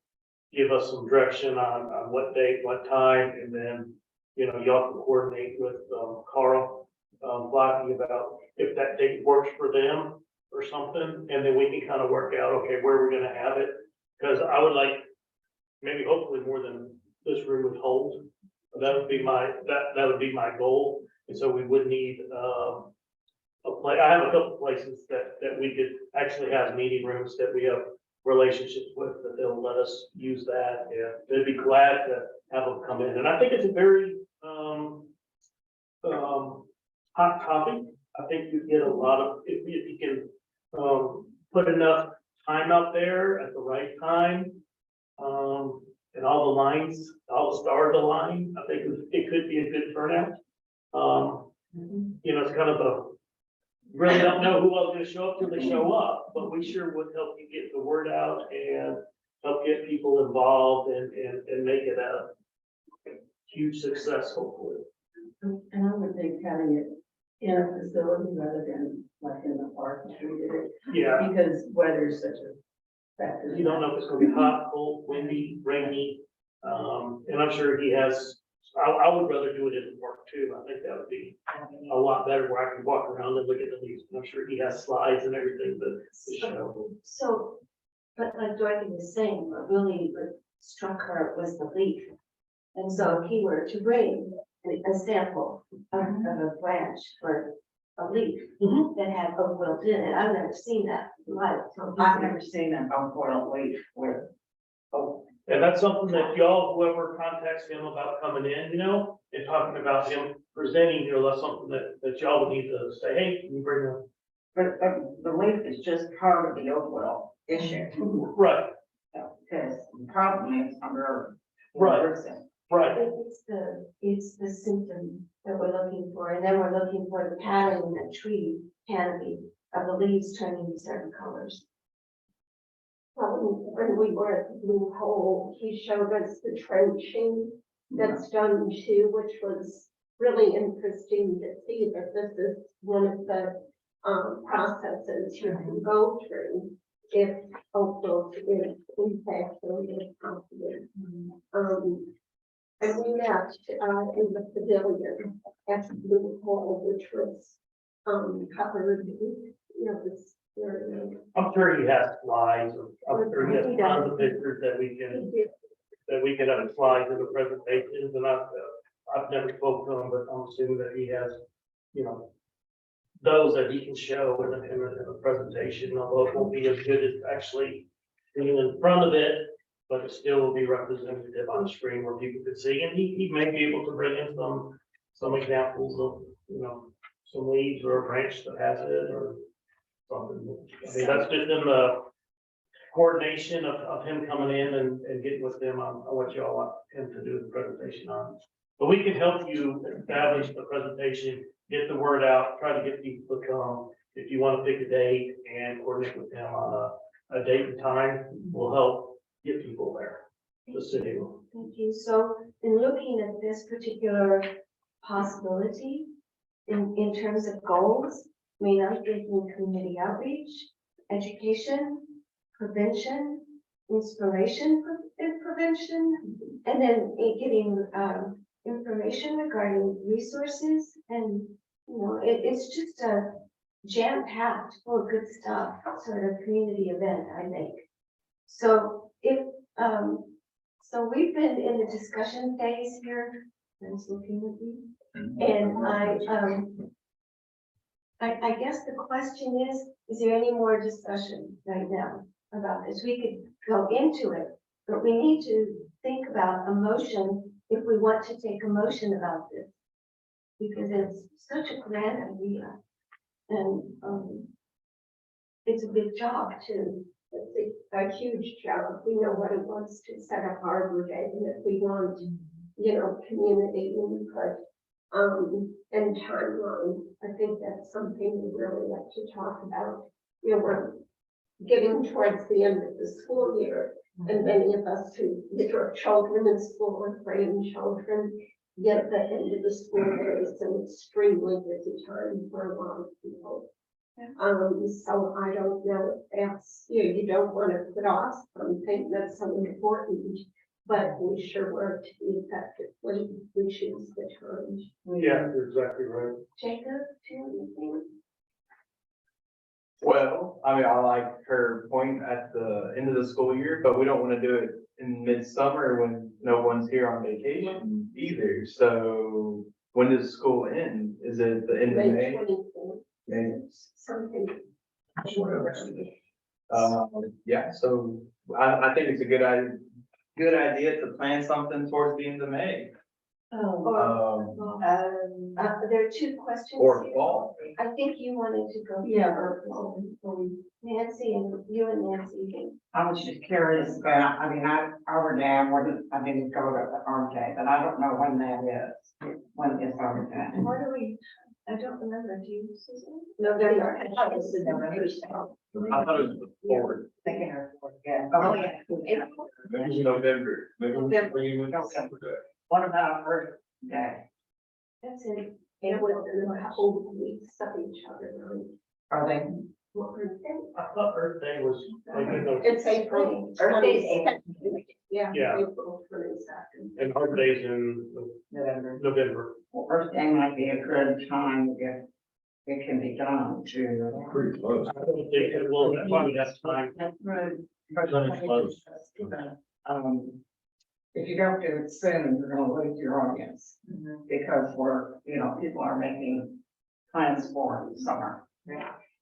give us some direction on what date, what time, and then, you know, y'all can coordinate with, Carl, Blackie about if that date works for them or something, and then we can kind of work out, okay, where we're gonna have it. Because I would like, maybe hopefully more than this room would hold. That would be that would be my goal. And so we would need, I have a couple places that we could actually have meeting rooms that we have relationships with, that they'll let us use that. Yeah, they'd be glad to have them come in. And I think it's a very, hot topic. I think you get a lot of, if you can, put enough time out there at the right time, and all the lines, all the stars align, I think it could be a good turnout. You know, it's kind of a, really don't know who else is gonna show up till they show up, but we sure would help you get the word out and help get people involved and make it a huge success, hopefully. And I would think having it in a facility rather than like in the park, as we did it, Yeah, because weather is such a factor. you don't know if it's gonna be hot, cold, windy, rainy, and I'm sure he has, I would rather do it in the park too. I think that would be a lot better where I can walk around and look at the leaves. I'm sure he has slides and everything to show. So, but like Dorothy was saying, what really struck her was the leaf. And so if he were to bring a sample of a branch or a leaf Mhm. that had oak wilt in it, I've never seen that live. I've never seen an oak leaf with, oh, And that's something that y'all, whoever contacts him about coming in, you know, and talking about him presenting, you know, that's something that y'all would need to say, hey, can you bring a. but the leaf is just part of the oak wilt issue. Right, Because the problem is under. Right. right. It's the symptom that we're looking for, and then we're looking for the pattern in the tree canopy of the leaves turning certain colors. When we were at the Blue Hole, he showed us the trenching that's done too, which was really interesting to see that this is one of the processes you can go through if oak wilt is impacted. And we met in the pavilion at the Blue Hole, which was covered, you know, this area. I'm sure he has slides, I'm sure he has tons of pictures that we can have slides in the presentations, and I've never spoken to him, but I'm assuming that he has, you know, those that he can show in a presentation, although it won't be as good as actually being in front of it, but it still will be representative on the screen where people can see, and he may be able to bring in some examples of, some leaves or a branch that has it or something. I mean, that's just in the coordination of him coming in and getting with them on what y'all want him to do the presentation on. But we can help you establish the presentation, get the word out, try to get people to come. If you want to pick a date and coordinate with them on a date and time, will help get people there. The city will. Thank you. So in looking at this particular possibility, in terms of goals, I mean, I'm thinking community outreach, education, prevention, inspiration and prevention, and then getting information regarding resources, and it's just a jam-packed full of good stuff sort of community event, I think. So so we've been in the discussion phase here. I was looking at you, and I guess the question is there any more discussion right now about this? We could go into it, but we need to think about a motion if we want to take a motion about this, because it's such a grand idea, and it's a big job too. It's a huge job. We know what it was to set up Arbor Day, and if we want, community input, and timeline, I think that's something we really like to talk about. We're getting towards the end of the school year, and many of us who have children in school or grandchildren get the end of the school year is an extremely busy time for a lot of people. So I don't know if that's, you don't want to put off something that's so important, but we sure work to be effectively, we choose the time. Yeah, you're exactly right. Jacob, do you have anything? Well, I mean, I like her point at the end of the school year, but we don't want to do it in midsummer when no one's here on vacation either. So when does school end? Is it the end of May? 24th, May. something. Yeah, so I think it's a good idea to plan something towards the end of May. There are two questions Or here. fall. I think you wanted to go. Yeah. Nancy and you and Nancy. I was just curious about, Arbor Day, I didn't go to the Arbor Day, but I don't know when that is. When is Arbor Day? What are we, I don't remember, do you, Susan? November. I thought it was forward. Thinking of, yeah. Oh, yeah. Maybe November. Maybe we can bring you in Okay. November. What about Earth Day? That's it. It was a couple of weeks of each other. Are they? I thought Earth Day was like, It's April. Earth Day's April. Yeah. Yeah. April 22nd. and Arbor Day's in November. November. Well, Earth Day might be a good time if it can be done to. Pretty close. I don't think it will, that's why we have time. That's right. Then it's close. If you don't do it soon, you're gonna lose your audience, because people are making plans for summer.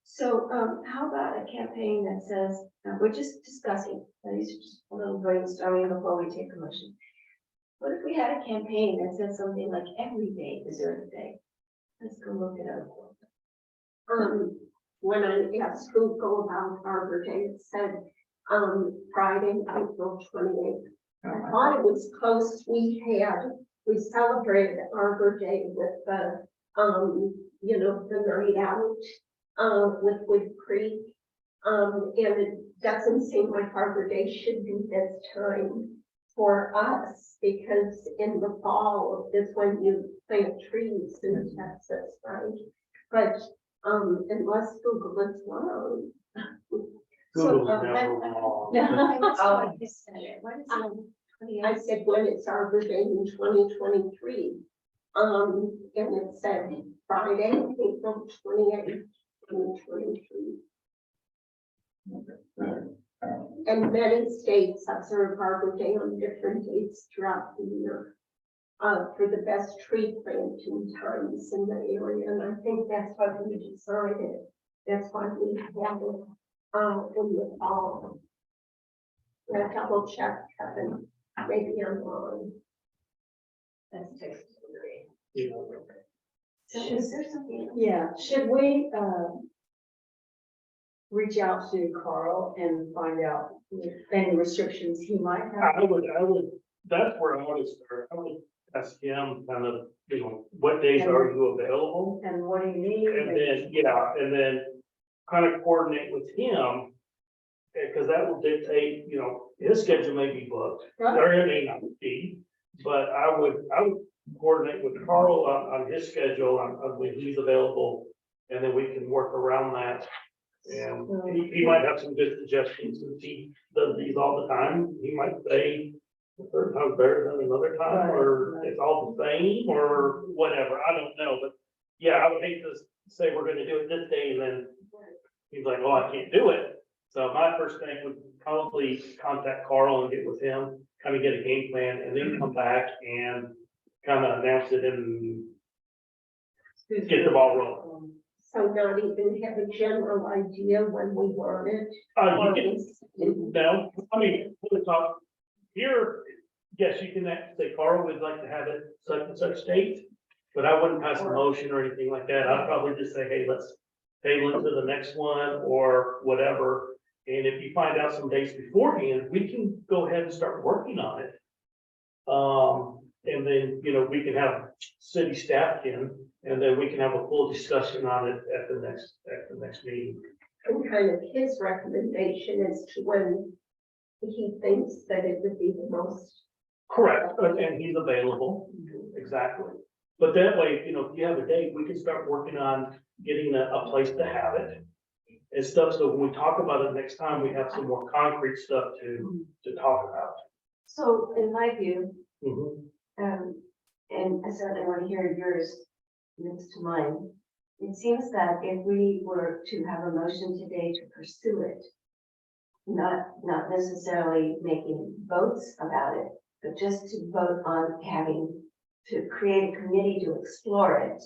So, how about a campaign that says, we're just discussing, these are just a little brainstorming before we take a motion. What if we had a campaign that said something like every day is Earth Day? Let's go look it up. When I asked Google about Arbor Day, it said, Friday, April 28th. I thought it was close. We celebrated Arbor Day with the night out, with Wood Creek. And it doesn't seem like Arbor Day should be this time for us, because in the fall is when you plant trees in Texas, right? But, unless Google is wrong. Google So, is never wrong. What is it? I said, when it's Arbor Day in 2023. And it said Friday, April 28th, 2023. And many states observe Arbor Day on different dates throughout the year. for the best tree planting times in the area, and I think that's what we decided. That's why we have it, in the fall. I'll double check, Kevin, maybe I'm wrong. That's Texas. You know, So is there something? Yeah, should we, reach out to Carl and find out any restrictions he might have? I would, that's where I want to start. I would ask him kind of, you know, what days are you available? And what do you need? And then, yeah, and then kind of coordinate with him. Because that will dictate, you know, his schedule may be booked, Right. or it may not be. But I would coordinate with Carl on his schedule, on when he's available. And then we can work around that. And he might have some good suggestions, since he does these all the time. He might say a third time's better than another time, or Right. it's all the same, or whatever. I don't know, but yeah, I would hate to say we're gonna do it this day, and then he's like, oh, I can't do it. So my first thing would probably contact Carl and get with him, kind of get a game plan, and then come back and kind of announce it and get the ball rolling. So not even have a general idea when we want it. You can, no, I mean, we'll talk here, yes, you can say Carl would like to have it such and such date, but I wouldn't pass a motion or anything like that. I'd probably just say, hey, let's table it to the next one or whatever. And if you find out some dates beforehand, we can go ahead and start working on it. And then, you know, we can have city staff in, and then we can have a full discussion on it at the next meeting. And kind of his recommendation as to when he thinks that it would be the most. Correct, and he's available, exactly. But that way, you know, if you have a date, we can start working on getting a place to have it and stuff, so when we talk about it next time, we have some more concrete stuff to talk about. So in my view, Mhm. and I certainly want to hear yours next to mine. It seems that if we were to have a motion today to pursue it, not necessarily making votes about it, but just to vote on having to create a committee to explore it.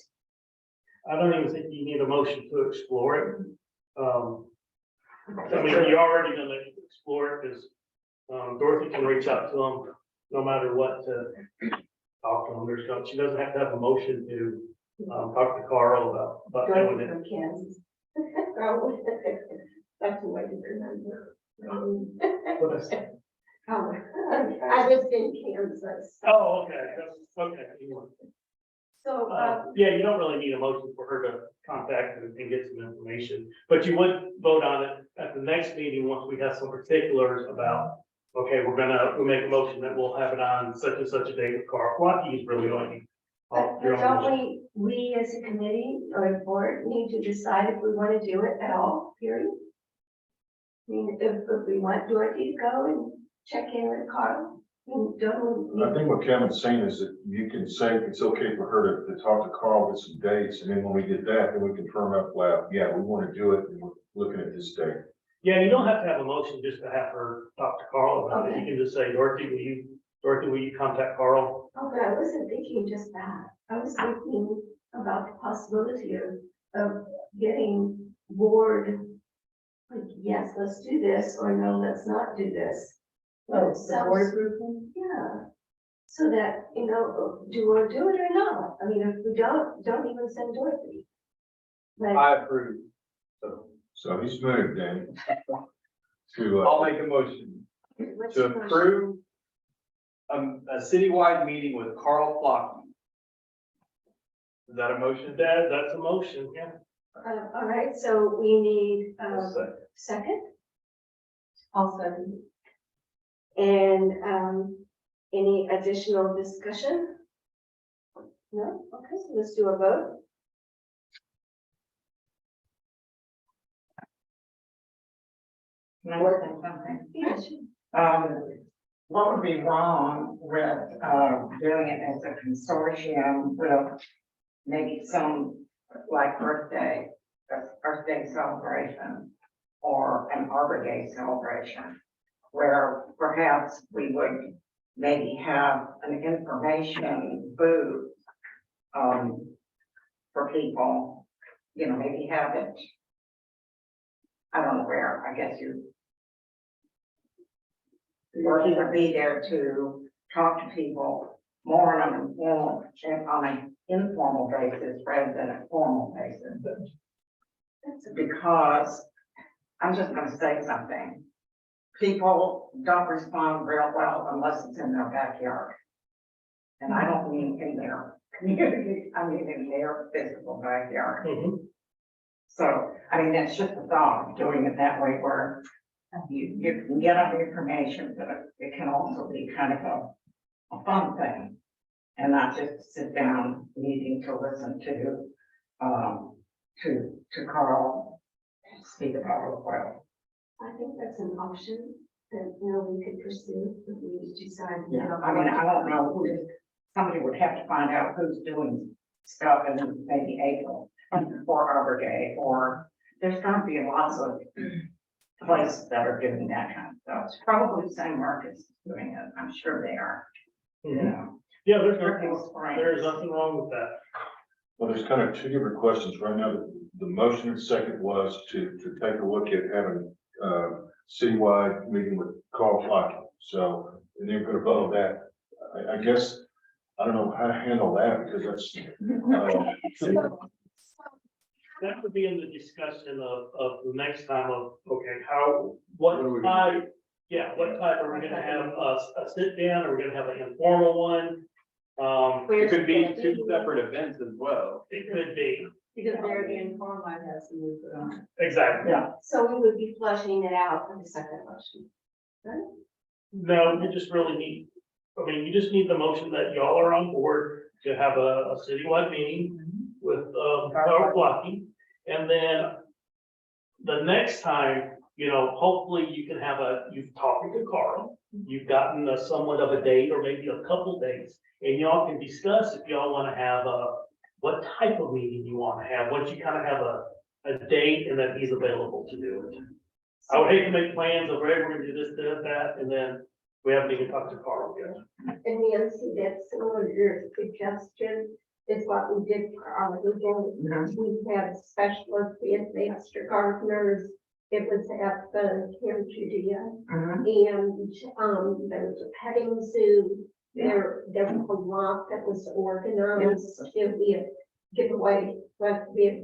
I don't even think you need a motion to explore it. I mean, you're already gonna explore it, because Dorothy can reach out to them no matter what to talk to them. She doesn't have to have a motion to talk to Carl about doing Dorothy it. from Kansas. That's a way to remember. What I said. I was in Kansas. Oh, okay, okay. So, Yeah, you don't really need a motion for her to contact and get some information, but you would vote on it at the next meeting once we have some particulars about, okay, we'll make a motion that we'll have it on such and such a date with Carl. Well, he's really only. but don't we as a committee or a board need to decide if we want to do it at all, period? I mean, if we want Dorothy to go and check in with Carl, don't we? I think what Kevin's saying is that you can say it's okay for her to talk to Carl with some dates, and then when we get that, then we can firm up, well, yeah, we want to do it, and we're looking at this date. Yeah, you don't have to have a motion just to have her talk to Carl about it. You can just say, Dorothy, will you contact Carl? Oh, but I wasn't thinking just that. I was thinking about the possibility of getting board, like, yes, let's do this, or no, let's not do this. Oh, So- the board approval? Yeah, so that, you know, do it or not. I mean, if we don't even send Dorothy. But I approve. So he's moved then to, I'll make a motion what's to your motion? approve a citywide meeting with Carl Flocky. Is that a motion? That's a motion, yeah. All right, so we need A second. second, Also, and any additional discussion? No? Okay, so let's do a vote. Can I say something? Yeah, sure. What would be wrong with, doing it as a consortium with maybe some, like birthday celebration or an Arbor Day celebration, where perhaps we would maybe have an information booths, for people, you know, maybe have it. I don't know where, I guess or either be there to talk to people more on an informal basis rather than a formal basis. Because, I'm just gonna say something. People don't respond real well unless it's in their backyard. And I don't mean in their community, I mean in their physical backyard. So, I mean, that's just a thought of doing it that way where you can get up information, but it can also be kind of a fun thing. And not just sit down needing to listen to Carl speak about it well. I think that's an option that, we could pursue if we decide. Yeah, I mean, I don't know who, somebody would have to find out who's doing stuff in maybe April for Arbor Day, or there's gonna be lots of places that are doing that kind of stuff. It's probably San Marcos is doing it, I'm sure they are, you know. Yeah, there's nothing wrong with that. Well, there's kind of two different questions right now. The motion and second was to take a look at having citywide meeting with Carl Flocky. So, and they're gonna vote on that. I guess, I don't know how to handle that because that's, That would be in the discussion of the next time of, okay, what type are we gonna have, a sit down, are we gonna have an informal one? It could be two separate events as well. It could be, Because they're being formalized as we move on. exactly. Yeah. So we would be flushing it out for the second motion. Right? No, you just really need, you just need the motion that y'all are on board to have a citywide meeting with, Carl Flocky. And then the next time, hopefully you can have you've talked to Carl, you've gotten somewhat of a date or maybe a couple dates, and y'all can discuss if y'all want to have what type of meeting you want to have, once you kind of have a date and that he's available to do it. I would hate to make plans of, hey, we're gonna do this, that, and then we haven't even talked to Carl yet. And Nancy, that's similar to your suggestion, is what we did for our legal. We had specialists, we had master gardeners, it was at the Camp Judea. And, there was a petting zoo, there was a lot that was organized, to be a giveaway, but we had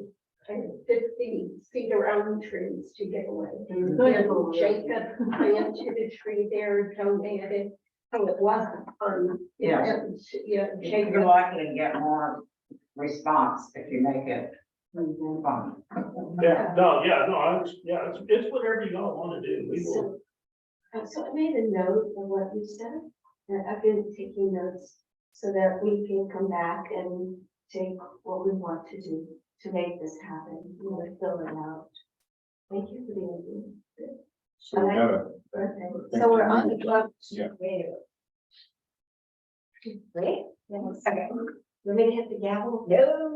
50 cedar elm trees to give away. And Jacob planted a tree there, donated, so it wasn't fun. Yes. Yeah, Jacob. You're likely to get more response if you make it fun. It's whatever y'all want to do. We will. So I made a note of what you said, and I've been taking notes so that we can come back and take what we want to do to make this happen, fill it out. Thank you for being here. so we got Okay, so we're on the clock. Yeah. Great. Okay, we're gonna hit the gavel. No.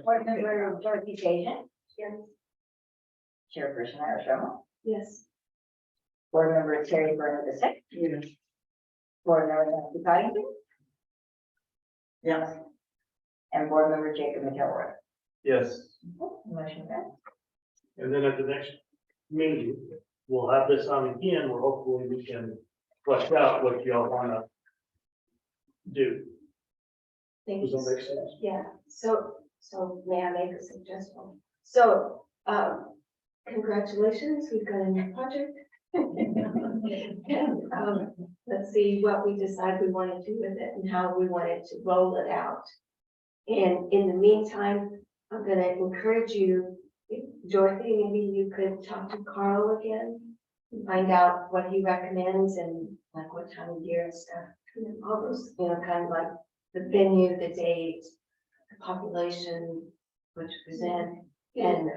Board member Dorothy Jason, Yes. chairperson Ira Sherman, Yes. board member Terry Burnett the sixth. Board member Nancy Paddington, Yes. and board member Jacob McElroy. Yes. Motion passed. And then at the next meeting, we'll have this on again, where hopefully we can flesh out what y'all wanna do. Thank Does you. that make sense? Yeah, so may I make a suggestion? So, congratulations, we've got a new project. And, let's see what we decide we want to do with it and how we want it to roll it out. And in the meantime, I'm gonna encourage you, Dorothy, maybe you could talk to Carl again, and find out what he recommends and like what time of year and stuff. All those, kind of like the venue, the date, the population, which present, and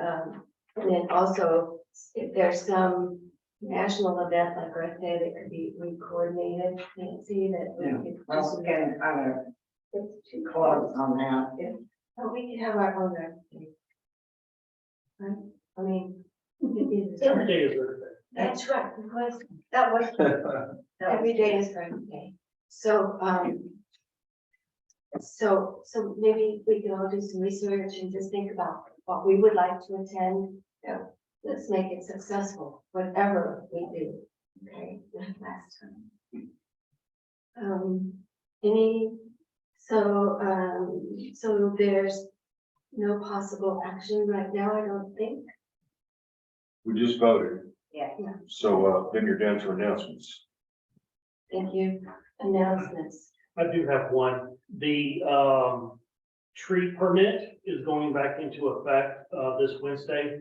then also if there's some national event like Earth Day that could be coordinated, Nancy, that we Yeah. could. Well, again, It's too close on that. But we can have our own Earth Day. Right? I mean. Every day is Earth Day. That's right, because that was, every day is Earth Day. So, so maybe we can all do some research and just think about what we would like to attend. Yeah, let's make it successful, whatever we do. Okay, like last time. So there's no possible action right now, I don't think. We just voted, Yeah. so, then you're down to announcements. Thank you. Announcements. I do have one. The, tree permit is going back into effect, this Wednesday.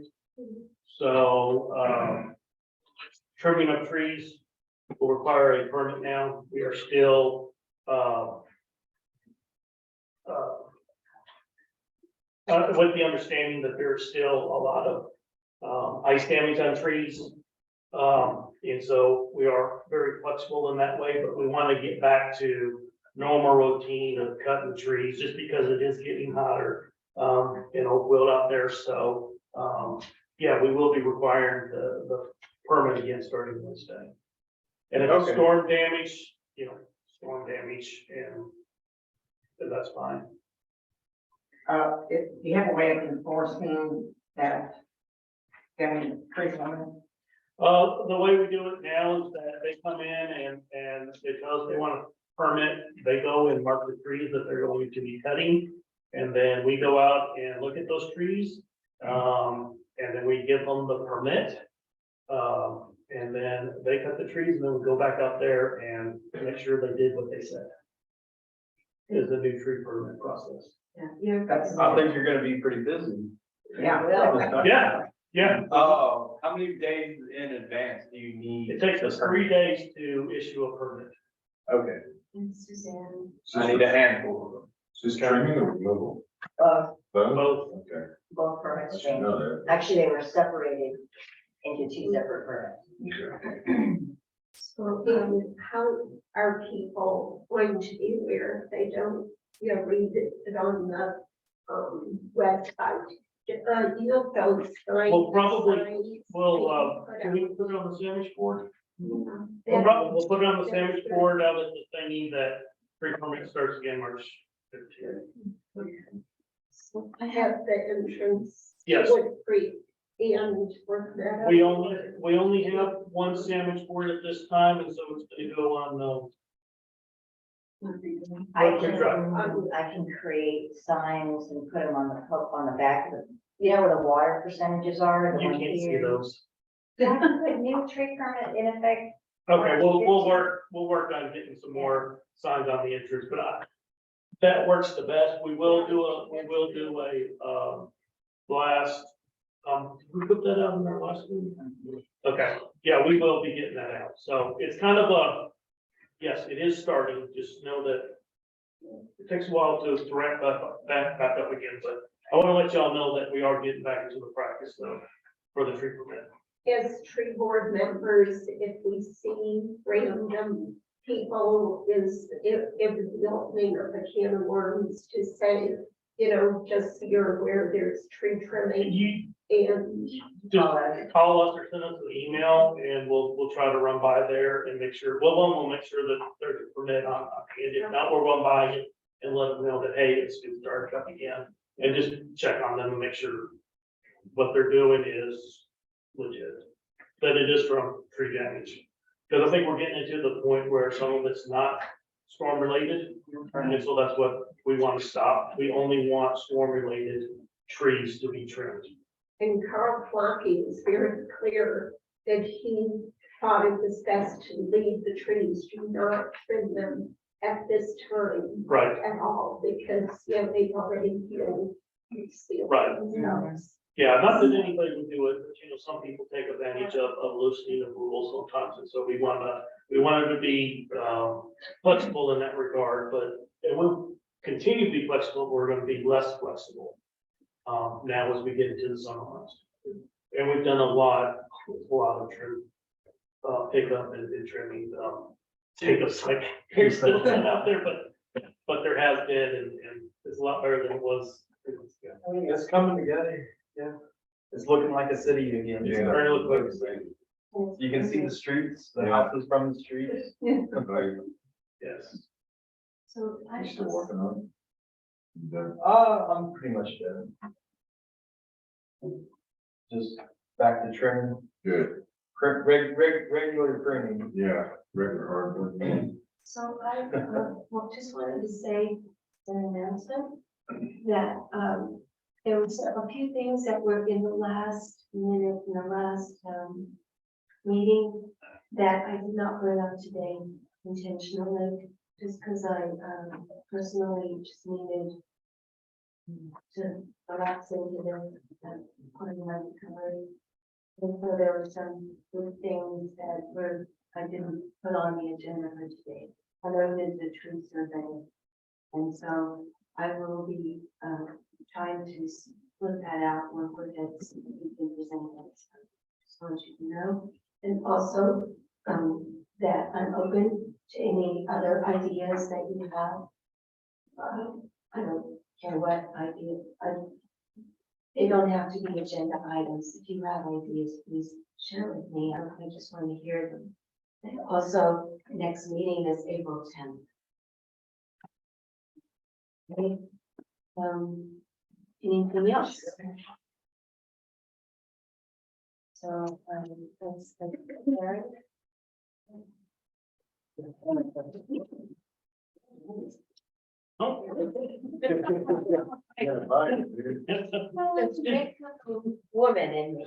So, trimming of trees will require a permit now. We are still, with the understanding that there's still a lot of, ice damage on trees. And so we are very flexible in that way, but we want to get back to normal routine of cutting trees just because it is getting hotter, in Oakville out there. So, yeah, we will be requiring the permit again starting Wednesday. And if it's Okay. storm damage, storm damage and that's fine. If you have a way of enforcing that, getting trees on The way we do it now is that they come in and because they want a permit, they go and mark the trees that they're going to be cutting. And then we go out and look at those trees, and then we give them the permit. And then they cut the trees and then we go back out there and make sure they did what they said. Is the new tree permit process. Yeah, That's, I think you're gonna be pretty busy. yeah. Yeah, Oh, how many days in advance do you need? it takes us 3 days to issue a permit. Okay, and Suzanne. I need a handful of them. Is this trimming or removal? Both, Both. Okay. both I permits should changed. know that. Actually, they were separated into two separate permits. Okay. So, how are people going to be aware if they don't, read it on the, website? Those signs. We'll probably- signs Well, that can you we put it on the sandwich board? put out. We'll put it on the sandwich board, with the thingy that free permit starts again March 15th. So I have, Have the entrance. to Yes. Wood Creek and Work Meadow. We only have one sandwich board at this time, and so it's gonna go on, I Quick can, drive. I can create signs and put them on the back of the, where the water percentages are. the you one can't see here. those. Yeah, the new tree permit in effect. Okay, we'll work on getting some more signs on the entrance, but that works the best. We will do a blast. Did we put that out in our last meeting? Okay, yeah, we will be getting that out. So it's kind of yes, it is starting. Just know that it takes a while to ramp back up again, but I want to let y'all know that we are getting back into the practice though for the tree permit. As tree board members, if we see random people, if the opening of a can of worms to say, just so you're aware, there's tree trimming You and. just call us or send us an email and we'll try to run by there and make sure, we'll make sure that there's a permit on hand. If not, we'll run by it and let them know that, hey, it's started up again. And just check on them and make sure what they're doing is legit, that it is from tree damage. Because I think we're getting into the point where some of it's not storm related. And so that's what we want to stop. We only want storm related trees to be trimmed. And Carl Flocky is very clear that he thought it was best to leave the trees, do not trim them at this time Right, at all, because, they've already healed. Right. yeah, not that anybody would do it, but some people take advantage of loosening the rules sometimes. And so we wanted to be flexible in that regard, but it will continue to be flexible. We're going to be less flexible now as we get into the summer months. And we've done a lot of trim, pickup and trimming, take us like, there's still some out there, but there has been, and it's a lot better than it was. It's coming together, yeah. It's looking like a city again. It's Yeah. starting to look like a city. You can see the streets, the houses from the streets. Right. Yes. So I You still was, working on it? I'm pretty much done. Just back to trimming, Good, regular pruning. yeah, regular hardwood. so I, just wanted to say an announcement that, there was a few things that were in the last minute, in the last, meeting that I did not bring up today intentionally, just because I, personally just needed to relax into this, part of my recovery. And so there were some good things that were, I didn't put on the agenda for today. I know did the tree survey. And so I will be, trying to split that out, work with it, so that we can present it. So just want you to know. And also, that I'm open to any other ideas that you have. I don't care what idea, they don't have to be agenda items. If you have ideas, please share with me. I just want to hear them. And also, next meeting is April 10th. Okay. Anything else? So, that's Karen. Oh. Yeah, bye, dude. Let's make a woman in me.